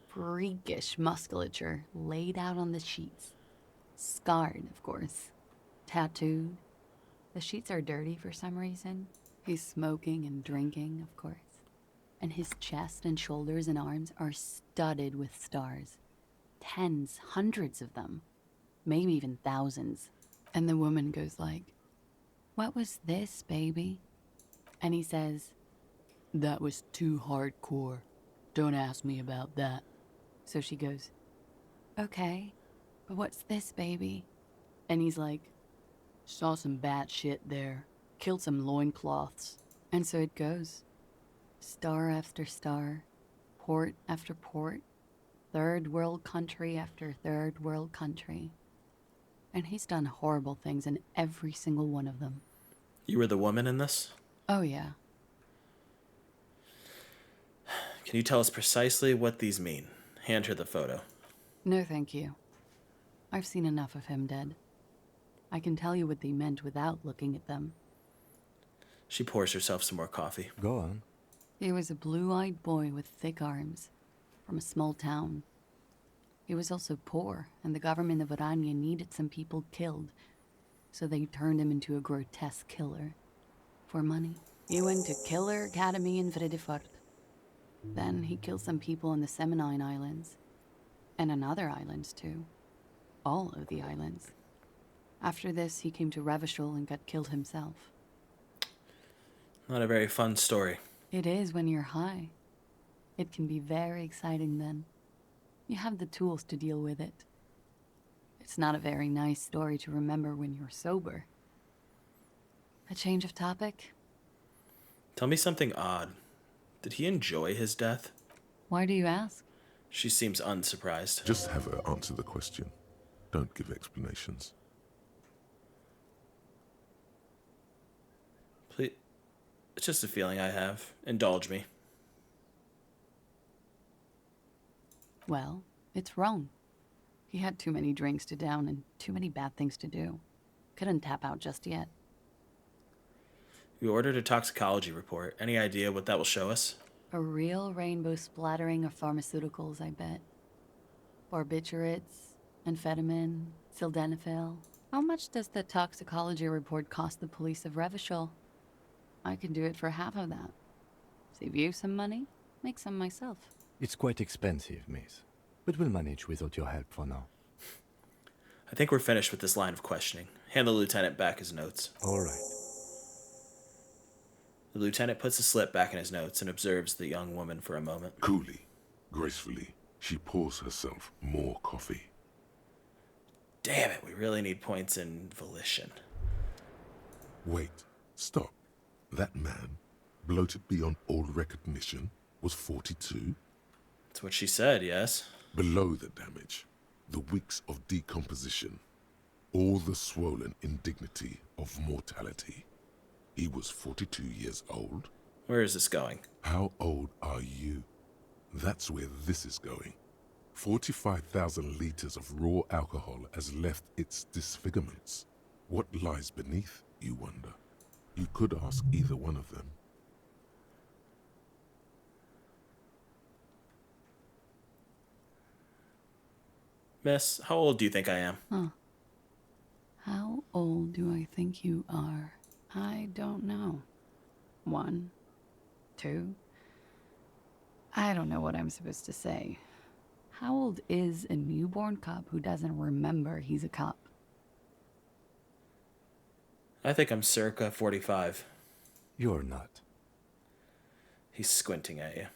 Freakish musculature laid out on the sheets. Scarred, of course. Tattooed. The sheets are dirty for some reason. He's smoking and drinking, of course. And his chest and shoulders and arms are studded with stars. Tens, hundreds of them. Maybe even thousands. And the woman goes like, "What was this, baby?" And he says, "That was too hardcore. Don't ask me about that." So she goes, "Okay, but what's this, baby?" And he's like, "Saw some bat shit there. Killed some loincloths." And so it goes. Star after star. Port after port. Third world country after third world country. And he's done horrible things in every single one of them. You were the woman in this? Oh, yeah. Can you tell us precisely what these mean? Hand her the photo. No, thank you. I've seen enough of him dead. I can tell you what they meant without looking at them. She pours herself some more coffee. Go on. He was a blue-eyed boy with thick arms, from a small town. He was also poor, and the government of Orania needed some people killed, so they turned him into a grotesque killer. For money. He went to Killer Academy in Vredefort. Then he killed some people on the Seminine Islands. And on other islands, too. All of the islands. After this, he came to Revachol and got killed himself. Not a very fun story. It is when you're high. It can be very exciting then. You have the tools to deal with it. It's not a very nice story to remember when you're sober. A change of topic? Tell me something odd. Did he enjoy his death? Why do you ask? She seems unsurprised. Just have her answer the question. Don't give explanations. Please. It's just a feeling I have. Indulge me. Well, it's wrong. He had too many drinks to down and too many bad things to do. Couldn't tap out just yet. We ordered a toxicology report. Any idea what that will show us? A real rainbow splattering of pharmaceuticals, I bet. Barbiturates, amphetamine, sildenafil. How much does the toxicology report cost the police of Revachol? I can do it for half of that. Save you some money, make some myself. It's quite expensive, miss. But we'll manage without your help for now. I think we're finished with this line of questioning. Hand the lieutenant back his notes. All right. The lieutenant puts the slip back in his notes and observes the young woman for a moment. Coolly, gracefully, she pours herself more coffee. Damn it, we really need points in volition. Wait, stop. That man, bloated beyond all recognition, was 42? That's what she said, yes? Below the damage, the weeks of decomposition, all the swollen indignity of mortality. He was 42 years old. Where is this going? How old are you? That's where this is going. 45,000 liters of raw alcohol has left its disfigurements. What lies beneath, you wonder? You could ask either one of them. Miss, how old do you think I am? Huh. How old do I think you are? I don't know. 1, 2. I don't know what I'm supposed to say. How old is a newborn cop who doesn't remember he's a cop? I think I'm circa 45. You're not. He's squinting at you.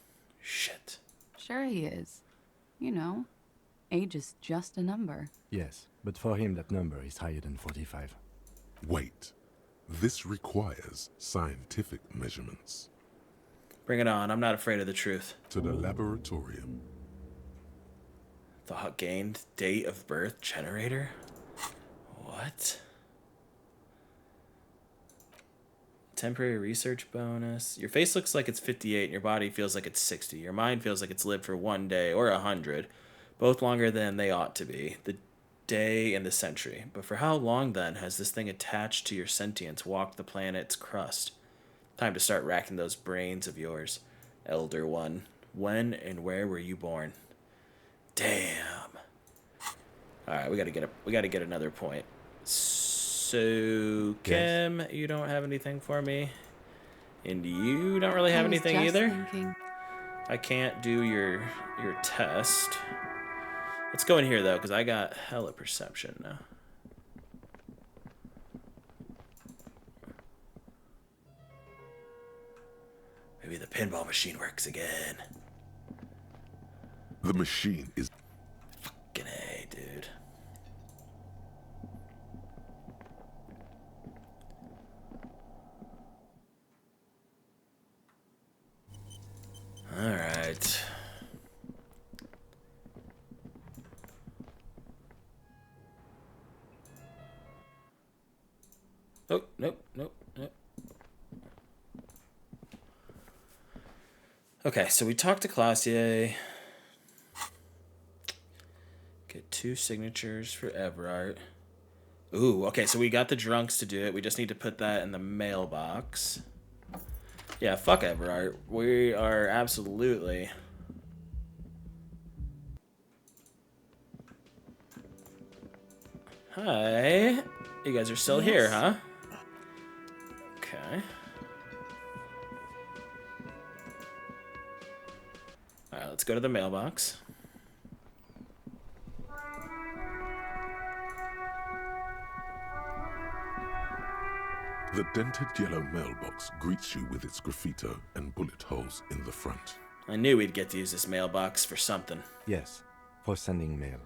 Shit. Sure he is. You know, age is just a number. Yes, but for him that number is higher than 45. Wait. This requires scientific measurements. Bring it on. I'm not afraid of the truth. To the laboratorium. The gained date of birth generator? What? Temporary research bonus. Your face looks like it's 58 and your body feels like it's 60. Your mind feels like it's lived for 1 day or 100. Both longer than they ought to be. The day and the century. But for how long then has this thing attached to your sentience walked the planet's crust? Time to start racking those brains of yours, Elder One. When and where were you born? Damn. All right, we gotta get another point. So Kim, you don't have anything for me, and you don't really have anything either. Thinking. I can't do your test. Let's go in here though, because I got hella perception now. Maybe the pinball machine works again. The machine is... Fucking A, dude. Alright. Oh, nope. Okay, so we talked to Classier. Get 2 signatures for Everart. Ooh, okay, so we got the drunks to do it. We just need to put that in the mailbox. Yeah, fuck Everart. We are absolutely... Hi. You guys are still here, huh? Okay. Alright, let's go to the mailbox. The dented yellow mailbox greets you with its graffito and bullet holes in the front. I knew we'd get to use this mailbox for something. Yes, for sending mail.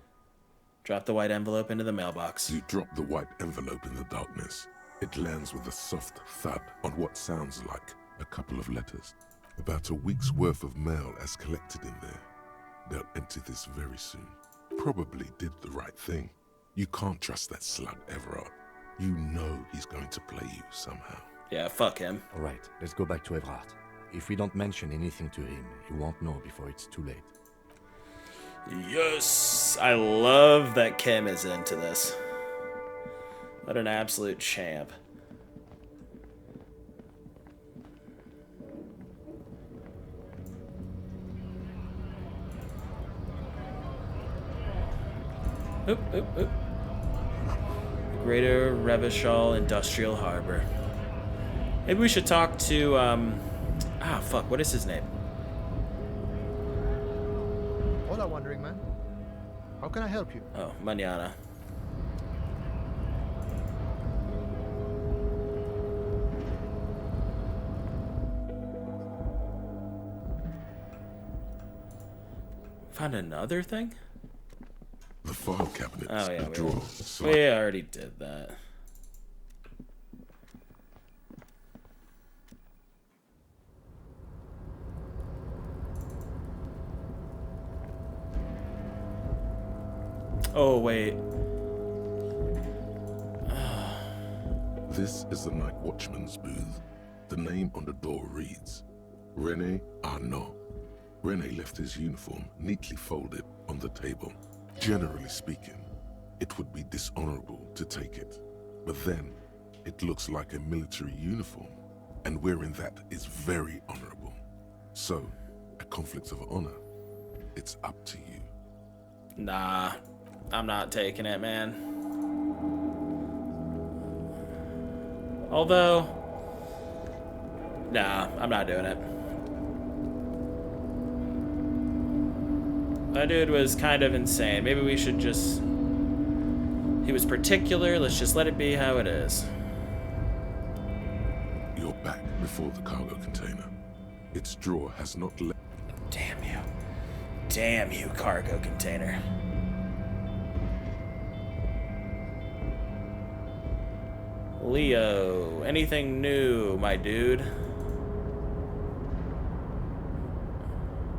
Drop the white envelope into the mailbox. You drop the white envelope in the darkness. It lands with a soft thud on what sounds like a couple of letters. About a week's worth of mail as collected in there. They'll empty this very soon. Probably did the right thing. You can't trust that slut Everard. You know he's going to play you somehow. Yeah, fuck him. All right, let's go back to Everard. If we don't mention anything to him, he won't know before it's too late. Yes! I love that Kim is into this. What an absolute champ. Oop, oop, oop. Greater Revachol Industrial Harbor. Maybe we should talk to, fuck, what is his name? Hola, Wandering Man. How can I help you? Oh, Mañana. Found another thing? The file cabinet. Oh yeah, drawer. We already did that. Oh wait. This is the night watchman's booth. The name on the door reads René Arnaud. René left his uniform neatly folded on the table. Generally speaking, it would be dishonorable to take it. But then, it looks like a military uniform, and wearing that is very honorable. So, a conflict of honor, it's up to you. Nah, I'm not taking it, man. Although, nah, I'm not doing it. That dude was kind of insane. Maybe we should just... He was particular. Let's just let it be how it is. You're back before the cargo container. Its drawer has not let... Damn you. Damn you, cargo container. Leo, anything new, my dude?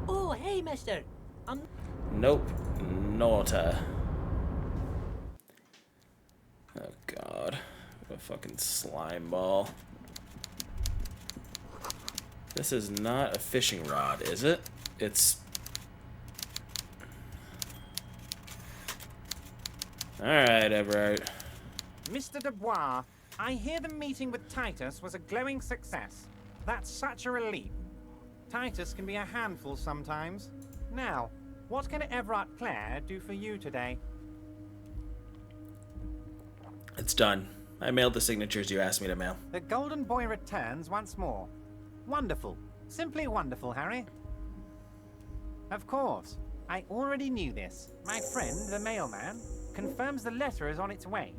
Oh, hey, mister. Nope. Naughta. Oh, God. What a fucking slime ball. This is not a fishing rod, is it? It's... Alright, Everett. Mr. Dubois, I hear the meeting with Titus was a glowing success. That's such a relief. Titus can be a handful sometimes. Now, what can Everett Clare do for you today? It's done. I mailed the signatures you asked me to mail. The Golden Boy returns once more. Wonderful. Simply wonderful, Harry. Of course. I already knew this. My friend, the mailman, confirms the letter is on its way.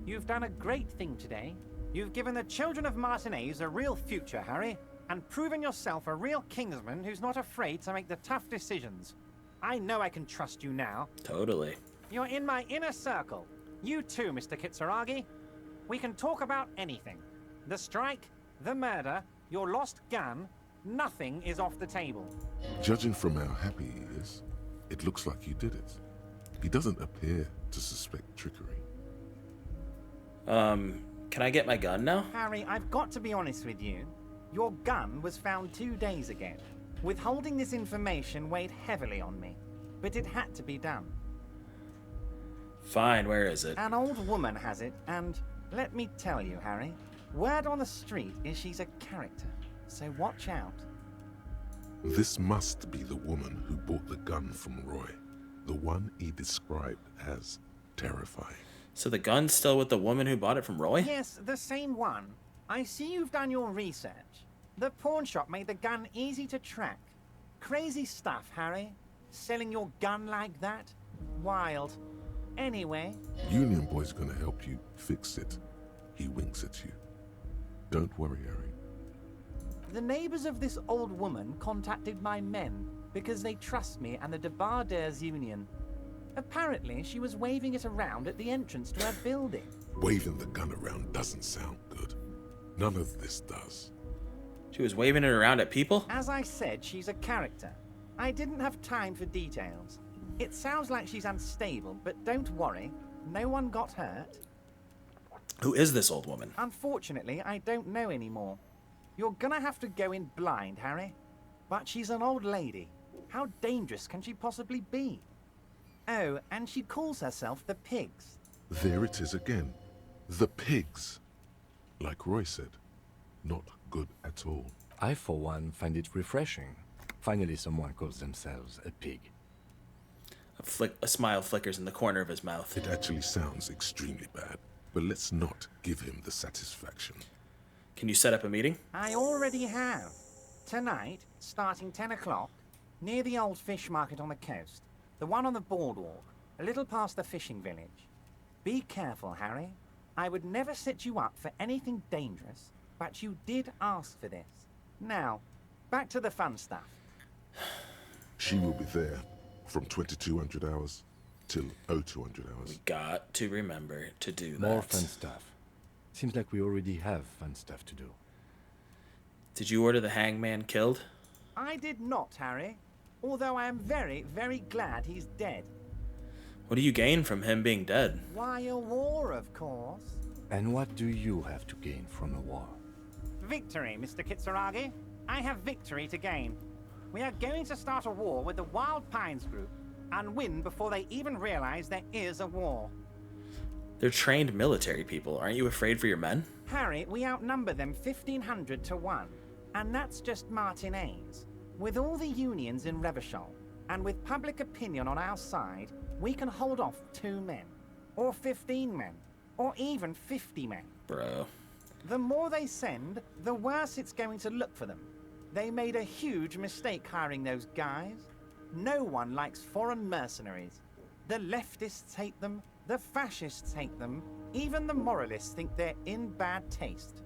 You've done a great thing today. You've given the children of Martinez a real future, Harry, and proven yourself a real kingsman who's not afraid to make the tough decisions. I know I can trust you now. Totally. You're in my inner circle. You too, Mr. Kitsuragi. We can talk about anything. The strike, the murder, your lost gun, nothing is off the table. Judging from how happy he is, it looks like you did it. He doesn't appear to suspect trickery. Can I get my gun now? Harry, I've got to be honest with you. Your gun was found 2 days ago. Withholding this information weighed heavily on me, but it had to be done. Fine, where is it? An old woman has it, and let me tell you, Harry, word on the street is she's a character, so watch out. This must be the woman who bought the gun from Roy, the one he described as terrifying. So the gun's still with the woman who bought it from Roy? Yes, the same one. I see you've done your research. The pawn shop made the gun easy to track. Crazy stuff, Harry. Selling your gun like that? Wild. Anyway... Union Boy's gonna help you fix it. He winks at you. Don't worry, Harry. The neighbors of this old woman contacted my men because they trust me and the Debarders Union. Apparently, she was waving it around at the entrance to her building. Waving the gun around doesn't sound good. None of this does. She was waving it around at people? As I said, she's a character. I didn't have time for details. It sounds like she's unstable, but don't worry. No one got hurt. Who is this old woman? Unfortunately, I don't know anymore. You're gonna have to go in blind, Harry. But she's an old lady. How dangerous can she possibly be? Oh, and she calls herself the Pigs. There it is again. The Pigs. Like Roy said, not good at all. I, for one, find it refreshing. Finally, someone calls themselves a pig. A smile flickers in the corner of his mouth. It actually sounds extremely bad, but let's not give him the satisfaction. Can you set up a meeting? I already have. Tonight, starting 10 o'clock, near the old fish market on the coast. The one on the boardwalk, a little past the fishing village. Be careful, Harry. I would never set you up for anything dangerous, but you did ask for this. Now, back to the fun stuff. She will be there from 2200 hours till 0200 hours. We got to remember to do that. More fun stuff. Seems like we already have fun stuff to do. Did you order the hangman killed? I did not, Harry. Although I am very, very glad he's dead. What do you gain from him being dead? Why, a war, of course. And what do you have to gain from a war? Victory, Mr. Kitsuragi. I have victory to gain. We are going to start a war with the Wild Pines group and win before they even realize there is a war. They're trained military people. Aren't you afraid for your men? Harry, we outnumber them 1,500 to 1. And that's just Martinez. With all the unions in Revachol, and with public opinion on our side, we can hold off 2 men, or 15 men, or even 50 men. Bro. The more they send, the worse it's going to look for them. They made a huge mistake hiring those guys. No one likes foreign mercenaries. The leftists hate them, the fascists hate them, even the moralists think they're in bad taste.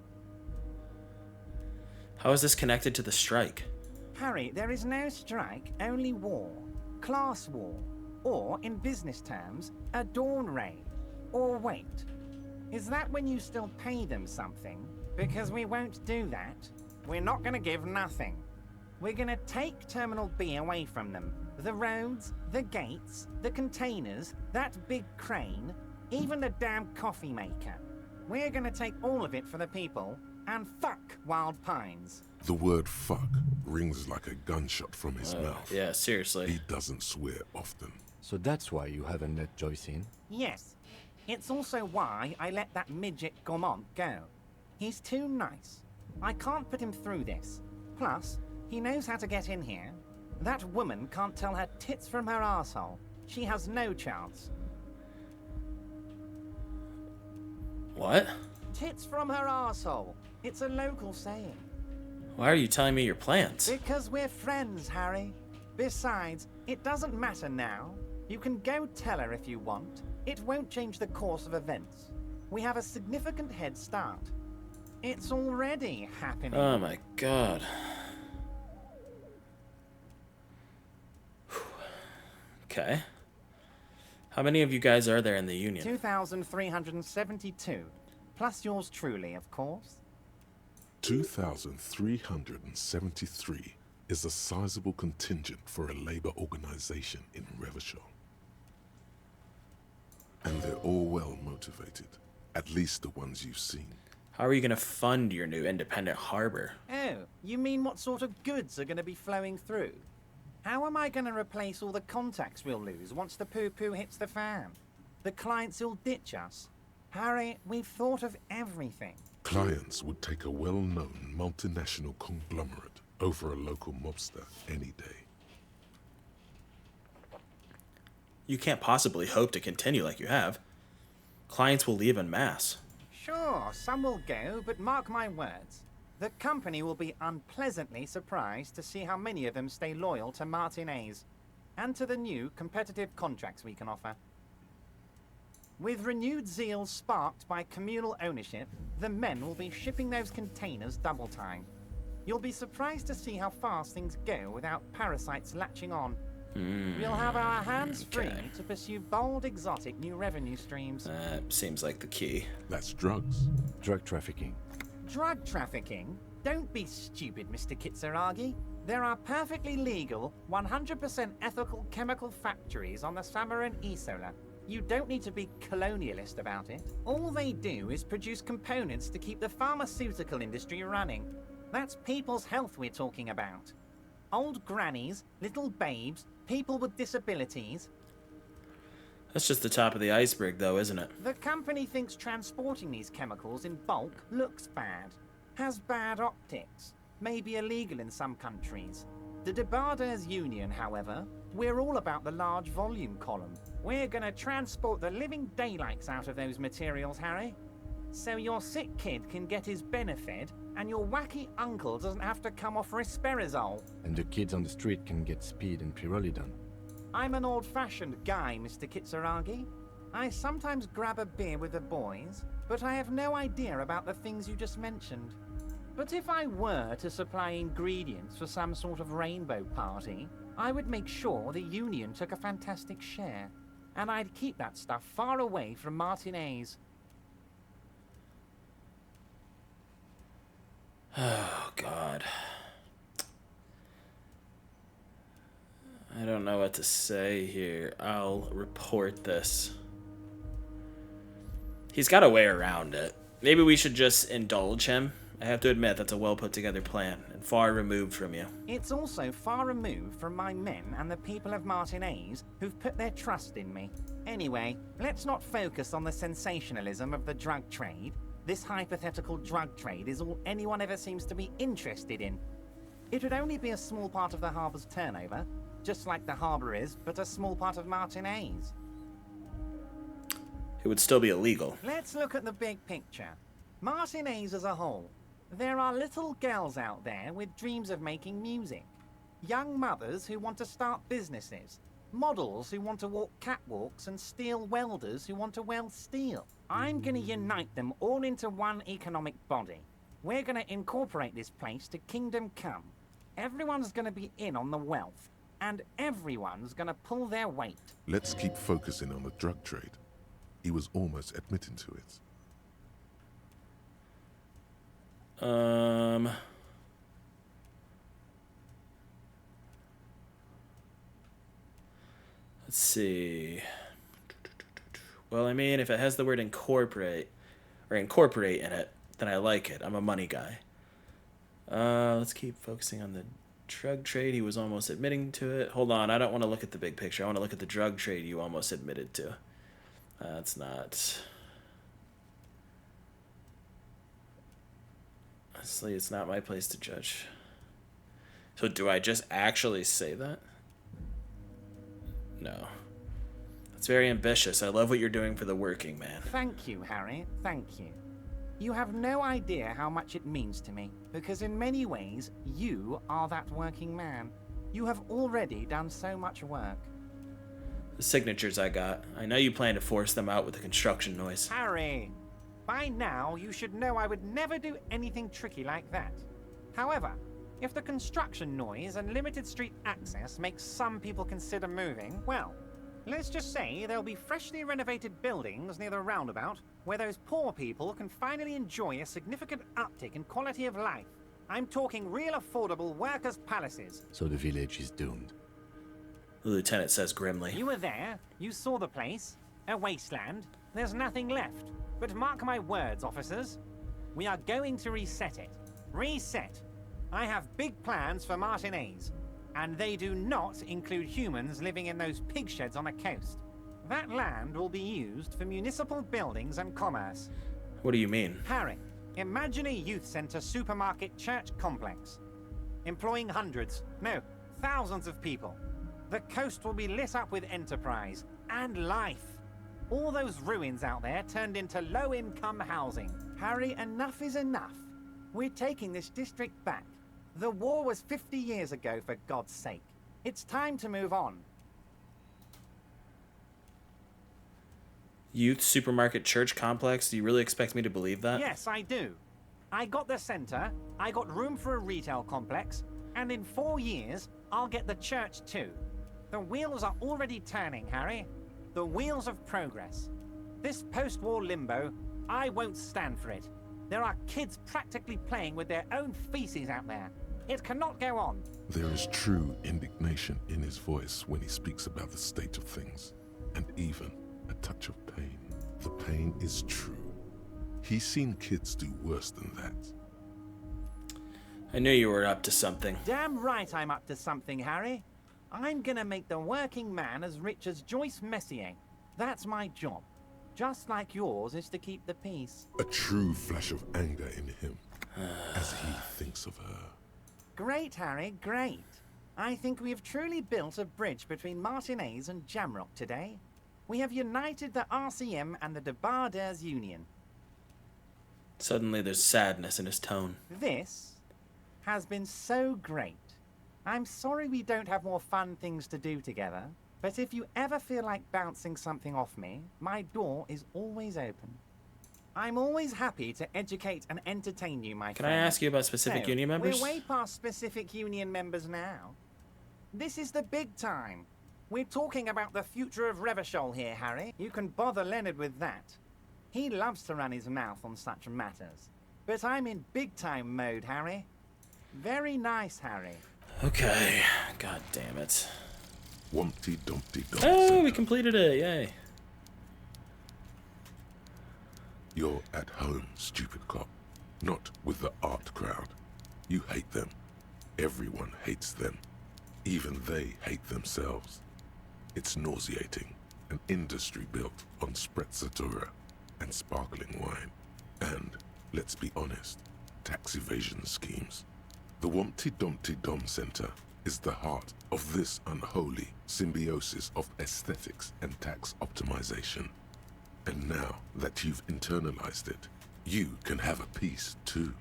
How is this connected to the strike? Harry, there is no strike, only war. Class war. Or, in business terms, a dawn raid. Or wait, is that when you still pay them something? Because we won't do that. We're not going to give nothing. We're going to take Terminal B away from them. The roads, the gates, the containers, that big crane, even the damn coffee maker. We're going to take all of it for the people, and fuck Wild Pines. The word fuck rings like a gunshot from his mouth. Yeah, seriously. He doesn't swear often. So that's why you haven't let Joyce in? Yes. It's also why I let that midget Gaumont go. He's too nice. I can't put him through this. Plus, he knows how to get in here. That woman can't tell her tits from her arsehole. She has no chance. What? Tits from her arsehole. It's a local saying. Why are you telling me your plans? Because we're friends, Harry. Besides, it doesn't matter now. You can go tell her if you want. It won't change the course of events. We have a significant head start. It's already happening. Oh my god. Okay. How many of you guys are there in the Union? 2,372. Plus yours truly, of course. 2,373 is a sizable contingent for a labor organization in Revachol. And they're all well motivated, at least the ones you've seen. How are you going to fund your new independent harbor? Oh, you mean what sort of goods are going to be flowing through? How am I going to replace all the contacts we'll lose once the poo-poo hits the fan? The clients will ditch us. Harry, we've thought of everything. Clients would take a well-known multinational conglomerate over a local mobster any day. You can't possibly hope to continue like you have. Clients will leave en masse. Sure, some will go, but mark my words. The company will be unpleasantly surprised to see how many of them stay loyal to Martinez and to the new competitive contracts we can offer. With renewed zeal sparked by communal ownership, the men will be shipping those containers double time. You'll be surprised to see how fast things go without parasites latching on. We'll have our hands free to pursue bold, exotic new revenue streams. That seems like the key. That's drugs. Drug trafficking. Drug trafficking? Don't be stupid, Mr. Kitsuragi. There are perfectly legal, 100% ethical chemical factories on the Samaran Isola. You don't need to be colonialist about it. All they do is produce components to keep the pharmaceutical industry running. That's people's health we're talking about. Old grannies, little babes, people with disabilities. That's just the top of the iceberg, though, isn't it? The company thinks transporting these chemicals in bulk looks bad, has bad optics, may be illegal in some countries. The Debarders Union, however, we're all about the large volume column. We're gonna transport the living daylights out of those materials, Harry. So your sick kid can get his benefit, and your wacky uncle doesn't have to come off risperazole. And the kids on the street can get speed and pyrrolidone. I'm an old-fashioned guy, Mr. Kitsuragi. I sometimes grab a beer with the boys, but I have no idea about the things you just mentioned. But if I were to supply ingredients for some sort of rainbow party, I would make sure the Union took a fantastic share. And I'd keep that stuff far away from Martinez. Oh, God. I don't know what to say here. I'll report this. He's got a way around it. Maybe we should just indulge him. I have to admit that's a well put together plan and far removed from you. It's also far removed from my men and the people of Martinez who've put their trust in me. Anyway, let's not focus on the sensationalism of the drug trade. This hypothetical drug trade is all anyone ever seems to be interested in. It would only be a small part of the harbor's turnover, just like the harbor is, but a small part of Martinez. It would still be illegal. Let's look at the big picture. Martinez as a whole. There are little girls out there with dreams of making music. Young mothers who want to start businesses. Models who want to walk catwalks and steel welders who want to weld steel. I'm gonna unite them all into one economic body. We're gonna incorporate this place to Kingdom Come. Everyone's gonna be in on the wealth. And everyone's gonna pull their weight. Let's keep focusing on the drug trade. He was almost admitting to it. Let's see. Well, I mean, if it has the word incorporate in it, then I like it. I'm a money guy. Let's keep focusing on the drug trade. He was almost admitting to it. Hold on, I don't want to look at the big picture. I want to look at the drug trade you almost admitted to. That's not... Honestly, it's not my place to judge. So do I just actually say that? No. That's very ambitious. I love what you're doing for the working man. Thank you, Harry. Thank you. You have no idea how much it means to me, because in many ways, you are that working man. You have already done so much work. The signatures I got. I know you plan to force them out with the construction noise. Harry, by now you should know I would never do anything tricky like that. However, if the construction noise and limited street access makes some people consider moving, well, let's just say there'll be freshly renovated buildings near the roundabout where those poor people can finally enjoy a significant uptick in quality of life. I'm talking real affordable workers' palaces. So the village is doomed. The lieutenant says grimly. You were there. You saw the place. A wasteland. There's nothing left. But mark my words, officers. We are going to reset it. Reset. I have big plans for Martinez. And they do not include humans living in those pig sheds on the coast. That land will be used for municipal buildings and commerce. What do you mean? Harry, imagine a youth center supermarket church complex. Employing hundreds, no, thousands of people. The coast will be lit up with enterprise and life. All those ruins out there turned into low-income housing. Harry, enough is enough. We're taking this district back. The war was 50 years ago, for God's sake. It's time to move on. Youth supermarket church complex? Do you really expect me to believe that? Yes, I do. I got the center, I got room for a retail complex, and in 4 years, I'll get the church too. The wheels are already turning, Harry. The wheels of progress. This post-war limbo, I won't stand for it. There are kids practically playing with their own feces out there. It cannot go on. There is true indignation in his voice when he speaks about the state of things, and even a touch of pain. The pain is true. He's seen kids do worse than that. I knew you were up to something. Damn right I'm up to something, Harry. I'm gonna make the working man as rich as Joyce Messier. That's my job. Just like yours is to keep the peace. A true flash of anger in him as he thinks of her. Great, Harry, great. I think we have truly built a bridge between Martinez and Jamrock today. We have united the RCM and the Debarders Union. Suddenly there's sadness in his tone. This has been so great. I'm sorry we don't have more fun things to do together, but if you ever feel like bouncing something off me, my door is always open. I'm always happy to educate and entertain you, my friend. Can I ask you about specific union members? We're way past specific union members now. This is the big time. We're talking about the future of Revachol here, Harry. You can bother Leonard with that. He loves to run his mouth on such matters. But I'm in big-time mode, Harry. Very nice, Harry. Okay. God damn it. Wumpty Dumpty Dum. Oh, we completed it. Yay. You're at home, stupid cop. Not with the art crowd. You hate them. Everyone hates them. Even they hate themselves. It's nauseating. An industry built on sprezzatura and sparkling wine. And, let's be honest, tax evasion schemes. The Wumpty Dumpty Dum Center is the heart of this unholy symbiosis of aesthetics and tax optimization. And now that you've internalized it, you can have a piece too.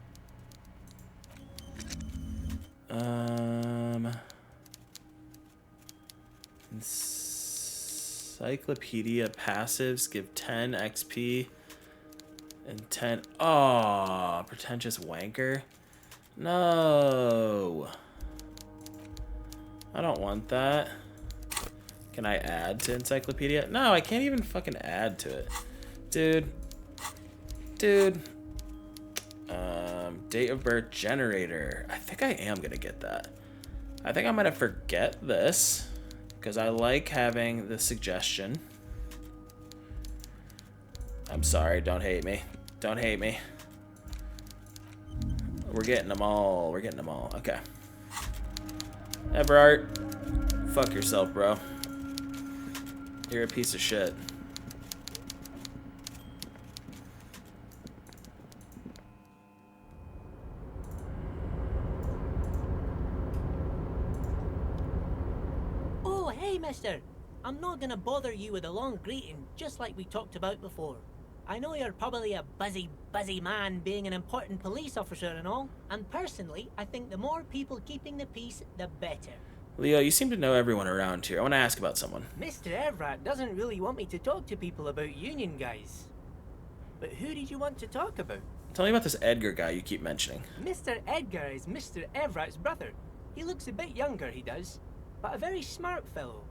Encyclopedia passives give 10 XP and 10. Oh, pretentious wanker. No. I don't want that. Can I add to encyclopedia? No, I can't even fucking add to it. Dude. Date of birth generator. I think I am gonna get that. I think I'm gonna forget this because I like having the suggestion. I'm sorry, don't hate me. Don't hate me. We're getting them all. We're getting them all. Okay. Everard, fuck yourself, bro. You're a piece of shit. Oh, hey, mister. I'm not gonna bother you with a long greeting, just like we talked about before. I know you're probably a busy man being an important police officer and all, and personally, I think the more people keeping the peace, the better. Leo, you seem to know everyone around here. I want to ask about someone. Mr. Everett doesn't really want me to talk to people about union guys. But who did you want to talk about? Tell me about this Edgar guy you keep mentioning. Mr. Edgar is Mr. Everett's brother. He looks a bit younger, he does, but a very smart fellow.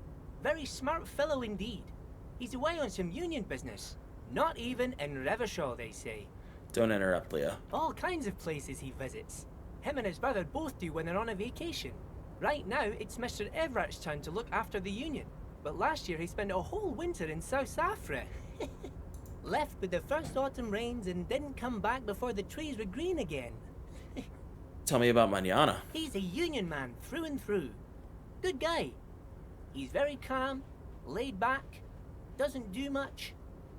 Very smart fellow indeed. He's away on some union business. Not even in Revershaw, they say. Don't interrupt, Leo. All kinds of places he visits. Him and his brother both do when they're on a vacation. Right now, it's Mr. Everett's turn to look after the union. But last year he spent a whole winter in South Africa. Left with the first autumn rains and didn't come back before the trees were green again. Tell me about Manana. He's a union man through and through. Good guy. He's very calm, laid back, doesn't do much,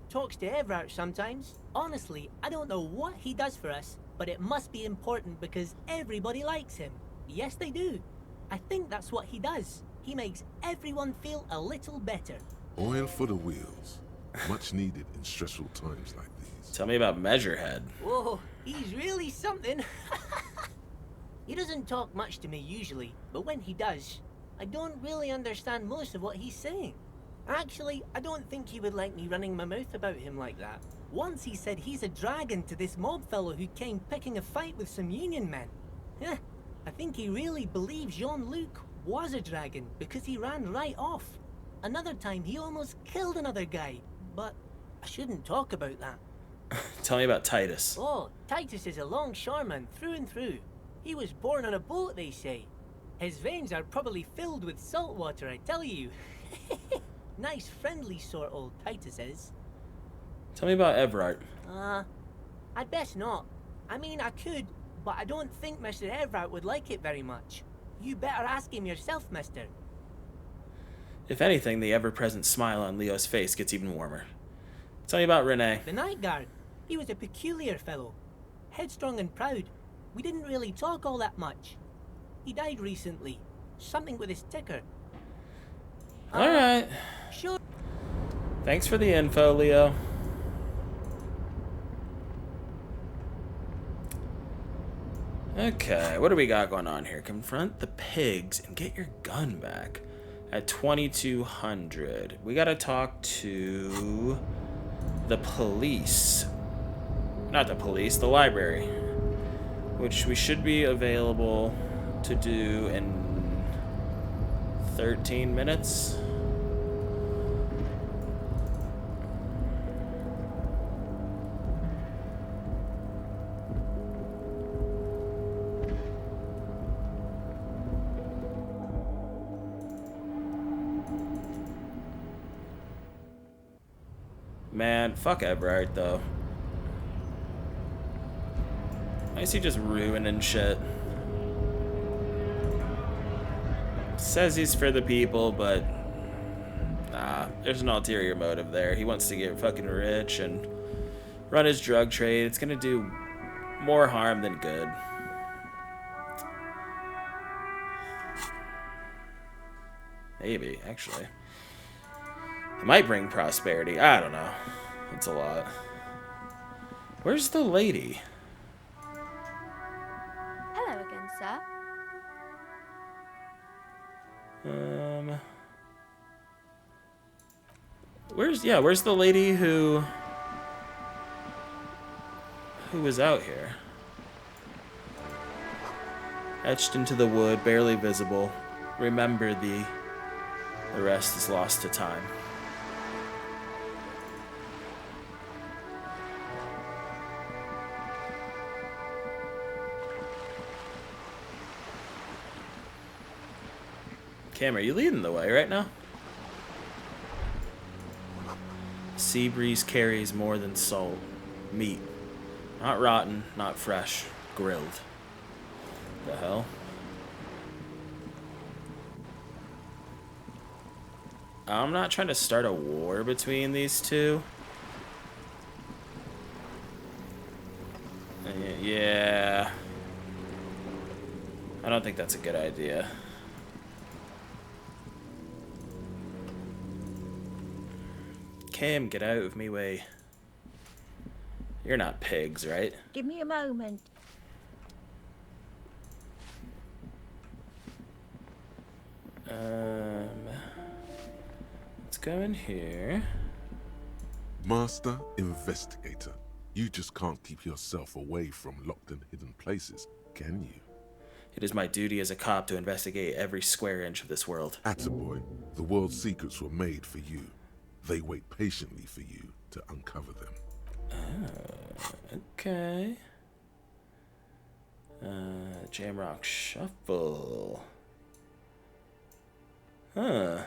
talks to Everett sometimes. Honestly, I don't know what he does for us, but it must be important because everybody likes him. Yes, they do. I think that's what he does. He makes everyone feel a little better. Oil for the wheels. Much needed in stressful times like these. Tell me about Measurehead. Whoa, he's really something. He doesn't talk much to me usually, but when he does, I don't really understand most of what he's saying. Actually, I don't think he would like me running my mouth about him like that. Once he said he's a dragon to this mob fellow who came picking a fight with some union men. I think he really believes Jean-Luc was a dragon because he ran right off. Another time he almost killed another guy, but I shouldn't talk about that. Tell me about Titus. Oh, Titus is a longshoreman through and through. He was born on a boat, they say. His veins are probably filled with salt water, I tell you. Nice, friendly sort, old Titus is. Tell me about Everett. I'd best not. I mean, I could, but I don't think Mr. Everett would like it very much. You better ask him yourself, mister. If anything, the ever-present smile on Leo's face gets even warmer. Tell me about Renee. The night guard. He was a peculiar fellow. Headstrong and proud. We didn't really talk all that much. He died recently. Something with his ticker. Alright. Sure. Thanks for the info, Leo. Okay, what do we got going on here? Confront the pigs and get your gun back. At 2200. We gotta talk to the police. Not the police, the library. Which we should be available to do in 13 minutes. Man, fuck Everett, though. Why is he just ruining shit? Says he's for the people, but nah, there's an ulterior motive there. He wants to get fucking rich and run his drug trade. It's gonna do more harm than good. Maybe, actually. It might bring prosperity. I don't know. It's a lot. Where's the lady? Hello again, sir. Where's the lady who was out here? Etched into the wood, barely visible. Remember the rest is lost to time. Cam, are you leading the way right now? Sea breeze carries more than salt. Meat. Not rotten, not fresh. Grilled. The hell? I'm not trying to start a war between these two. Yeah. I don't think that's a good idea. Cam, get out of me way. You're not pigs, right? Give me a moment. Let's go in here. Master Investigator, you just can't keep yourself away from locked and hidden places, can you? It is my duty as a cop to investigate every square inch of this world. Attaboy, the world's secrets were made for you. They wait patiently for you to uncover them. Okay. Jamrock Shuffle. Huh.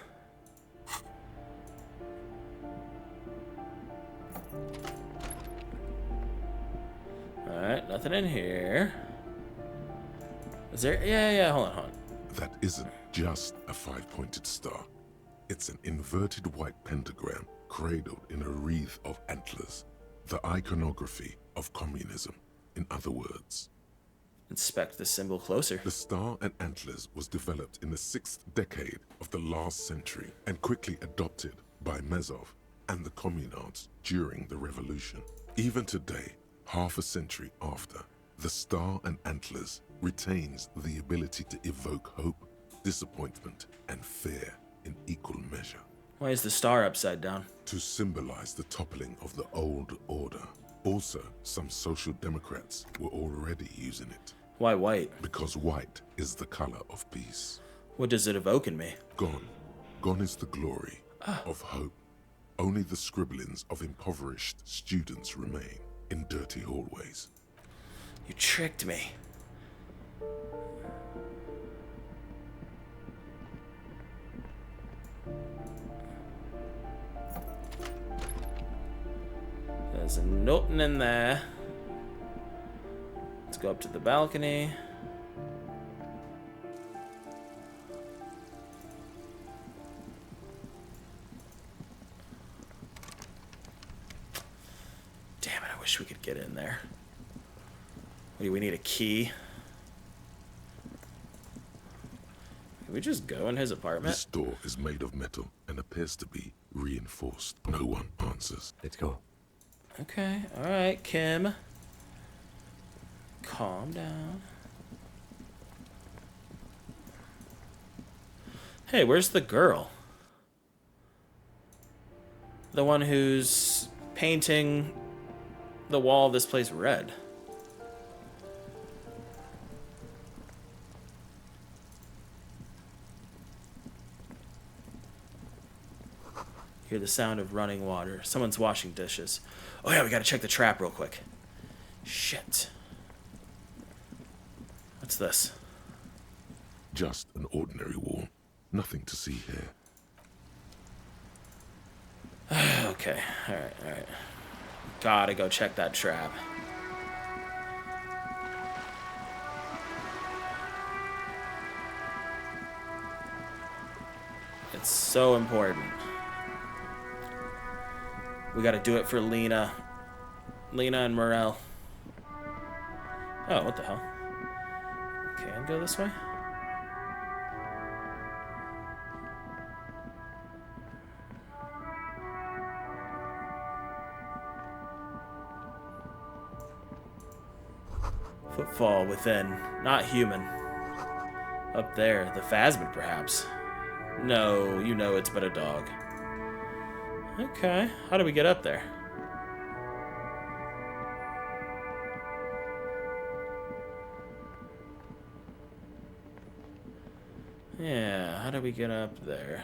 Alright, nothing in here. Is there? Yeah, hold on. That isn't just a five-pointed star. It's an inverted white pentagram cradled in a wreath of antlers. The iconography of communism, in other words. Inspect the symbol closer. The star and antlers was developed in the 6th decade of the last century and quickly adopted by Mazov and the communards during the revolution. Even today, half a century after, the star and antlers retains the ability to evoke hope, disappointment, and fear in equal measure. Why is the star upside down? To symbolize the toppling of the old order. Also, some social democrats were already using it. Why white? Because white is the color of peace. What does it evoke in me? Gone. Gone is the glory of hope. Only the scribblings of impoverished students remain in dirty hallways. You tricked me. There's nothing in there. Let's go up to the balcony. Damn it, I wish we could get in there. Do we need a key? Can we just go in his apartment? This door is made of metal and appears to be reinforced. No one answers. Let's go. Okay, alright, Kim. Calm down. Hey, where's the girl? The one who's painting the wall of this place red. Hear the sound of running water. Someone's washing dishes. Oh yeah, we gotta check the trap real quick. Shit. What's this? Just an ordinary wall. Nothing to see here. Okay, alright. Gotta go check that trap. It's so important. We gotta do it for Lena. Lena and Morel. Oh, what the hell? Can I go this way? footfall within. Not human. Up there, the phasmid, perhaps. No, you know it's but a dog. Okay, how do we get up there? Yeah, how do we get up there?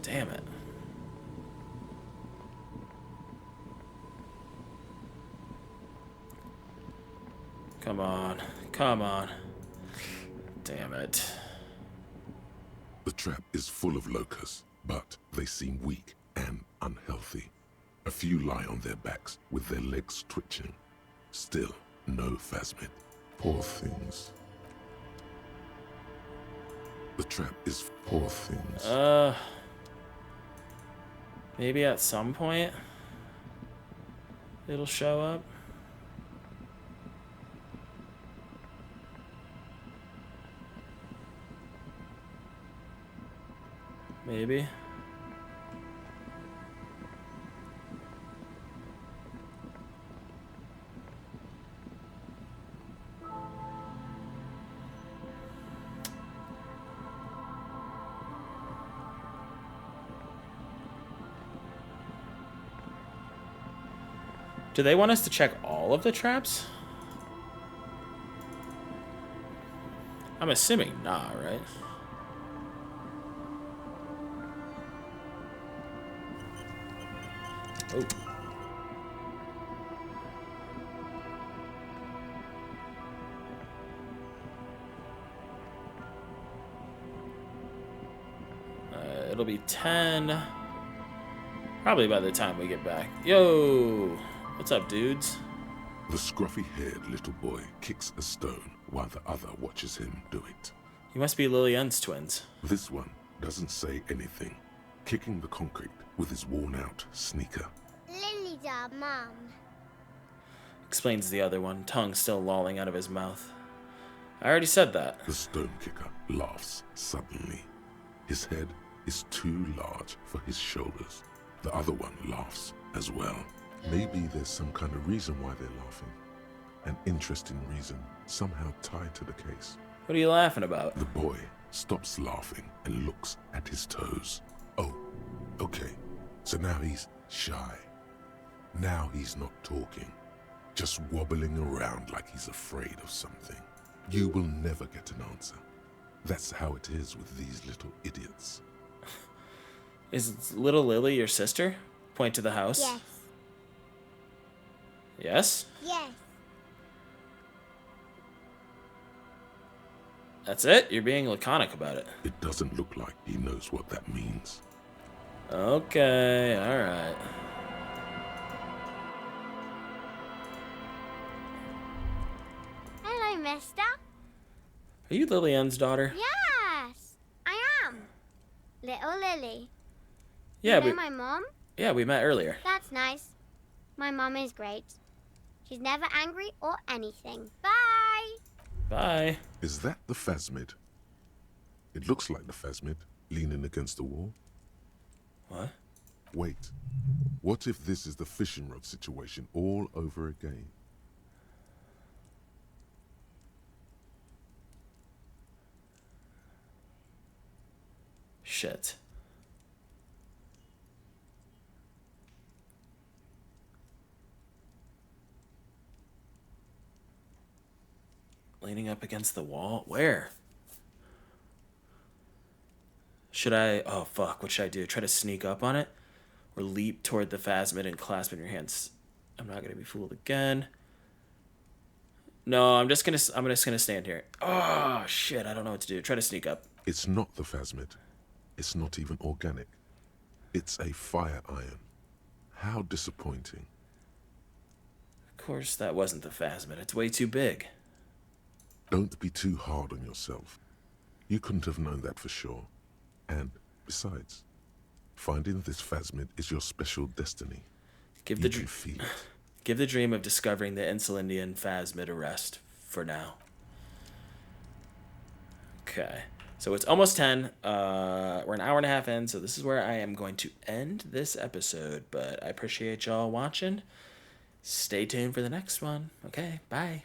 Damn it. Come on. Come on. Damn it. The trap is full of locusts, but they seem weak and unhealthy. A few lie on their backs with their legs twitching. Still, no phasmid. Poor things. The trap is poor things. Maybe at some point it'll show up. Maybe. Do they want us to check all of the traps? I'm assuming not, right? Oh. It'll be 10. Probably by the time we get back. Yo! What's up, dudes? The scruffy-haired little boy kicks a stone while the other watches him do it. You must be Lillian's twins. This one doesn't say anything, kicking the concrete with his worn-out sneaker. Lily's our mum. Explains the other one, tongue still lolling out of his mouth. I already said that. The stone kicker laughs suddenly. His head is too large for his shoulders. The other one laughs as well. Maybe there's some kind of reason why they're laughing. An interesting reason, somehow tied to the case. What are you laughing about? The boy stops laughing and looks at his toes. Oh, okay. So now he's shy. Now he's not talking. Just wobbling around like he's afraid of something. You will never get an answer. That's how it is with these little idiots. Is little Lily your sister? Point to the house. Yes. Yes? Yes. That's it? You're being laconic about it. It doesn't look like he knows what that means. Okay, alright. Hello, mister. Are you Lillian's daughter? Yes, I am. Little Lily. Yeah, you know my mom? Yeah, we met earlier. That's nice. My mom is great. She's never angry or anything. Bye! Bye. Is that the phasmid? It looks like the phasmid, leaning against the wall. What? Wait. What if this is the fishing rod situation all over again? Shit. Leaning up against the wall? Where? Should I... Oh, fuck. What should I do? Try to sneak up on it? Or leap toward the phasmid and clasp in your hands? I'm not going to be fooled again. No, I'm just going to stand here. Oh, shit. I don't know what to do. Try to sneak up. It's not the phasmid. It's not even organic. It's a fire iron. How disappointing. Of course, that wasn't the phasmid. It's way too big. Don't be too hard on yourself. You couldn't have known that for sure. And, besides, finding this phasmid is your special destiny. Give the dream of discovering the Insulindian phasmid a rest, for now. Okay. So it's almost 10. We're an hour and a half in, so this is where I am going to end this episode. But I appreciate y'all watching. Stay tuned for the next one. Okay, bye.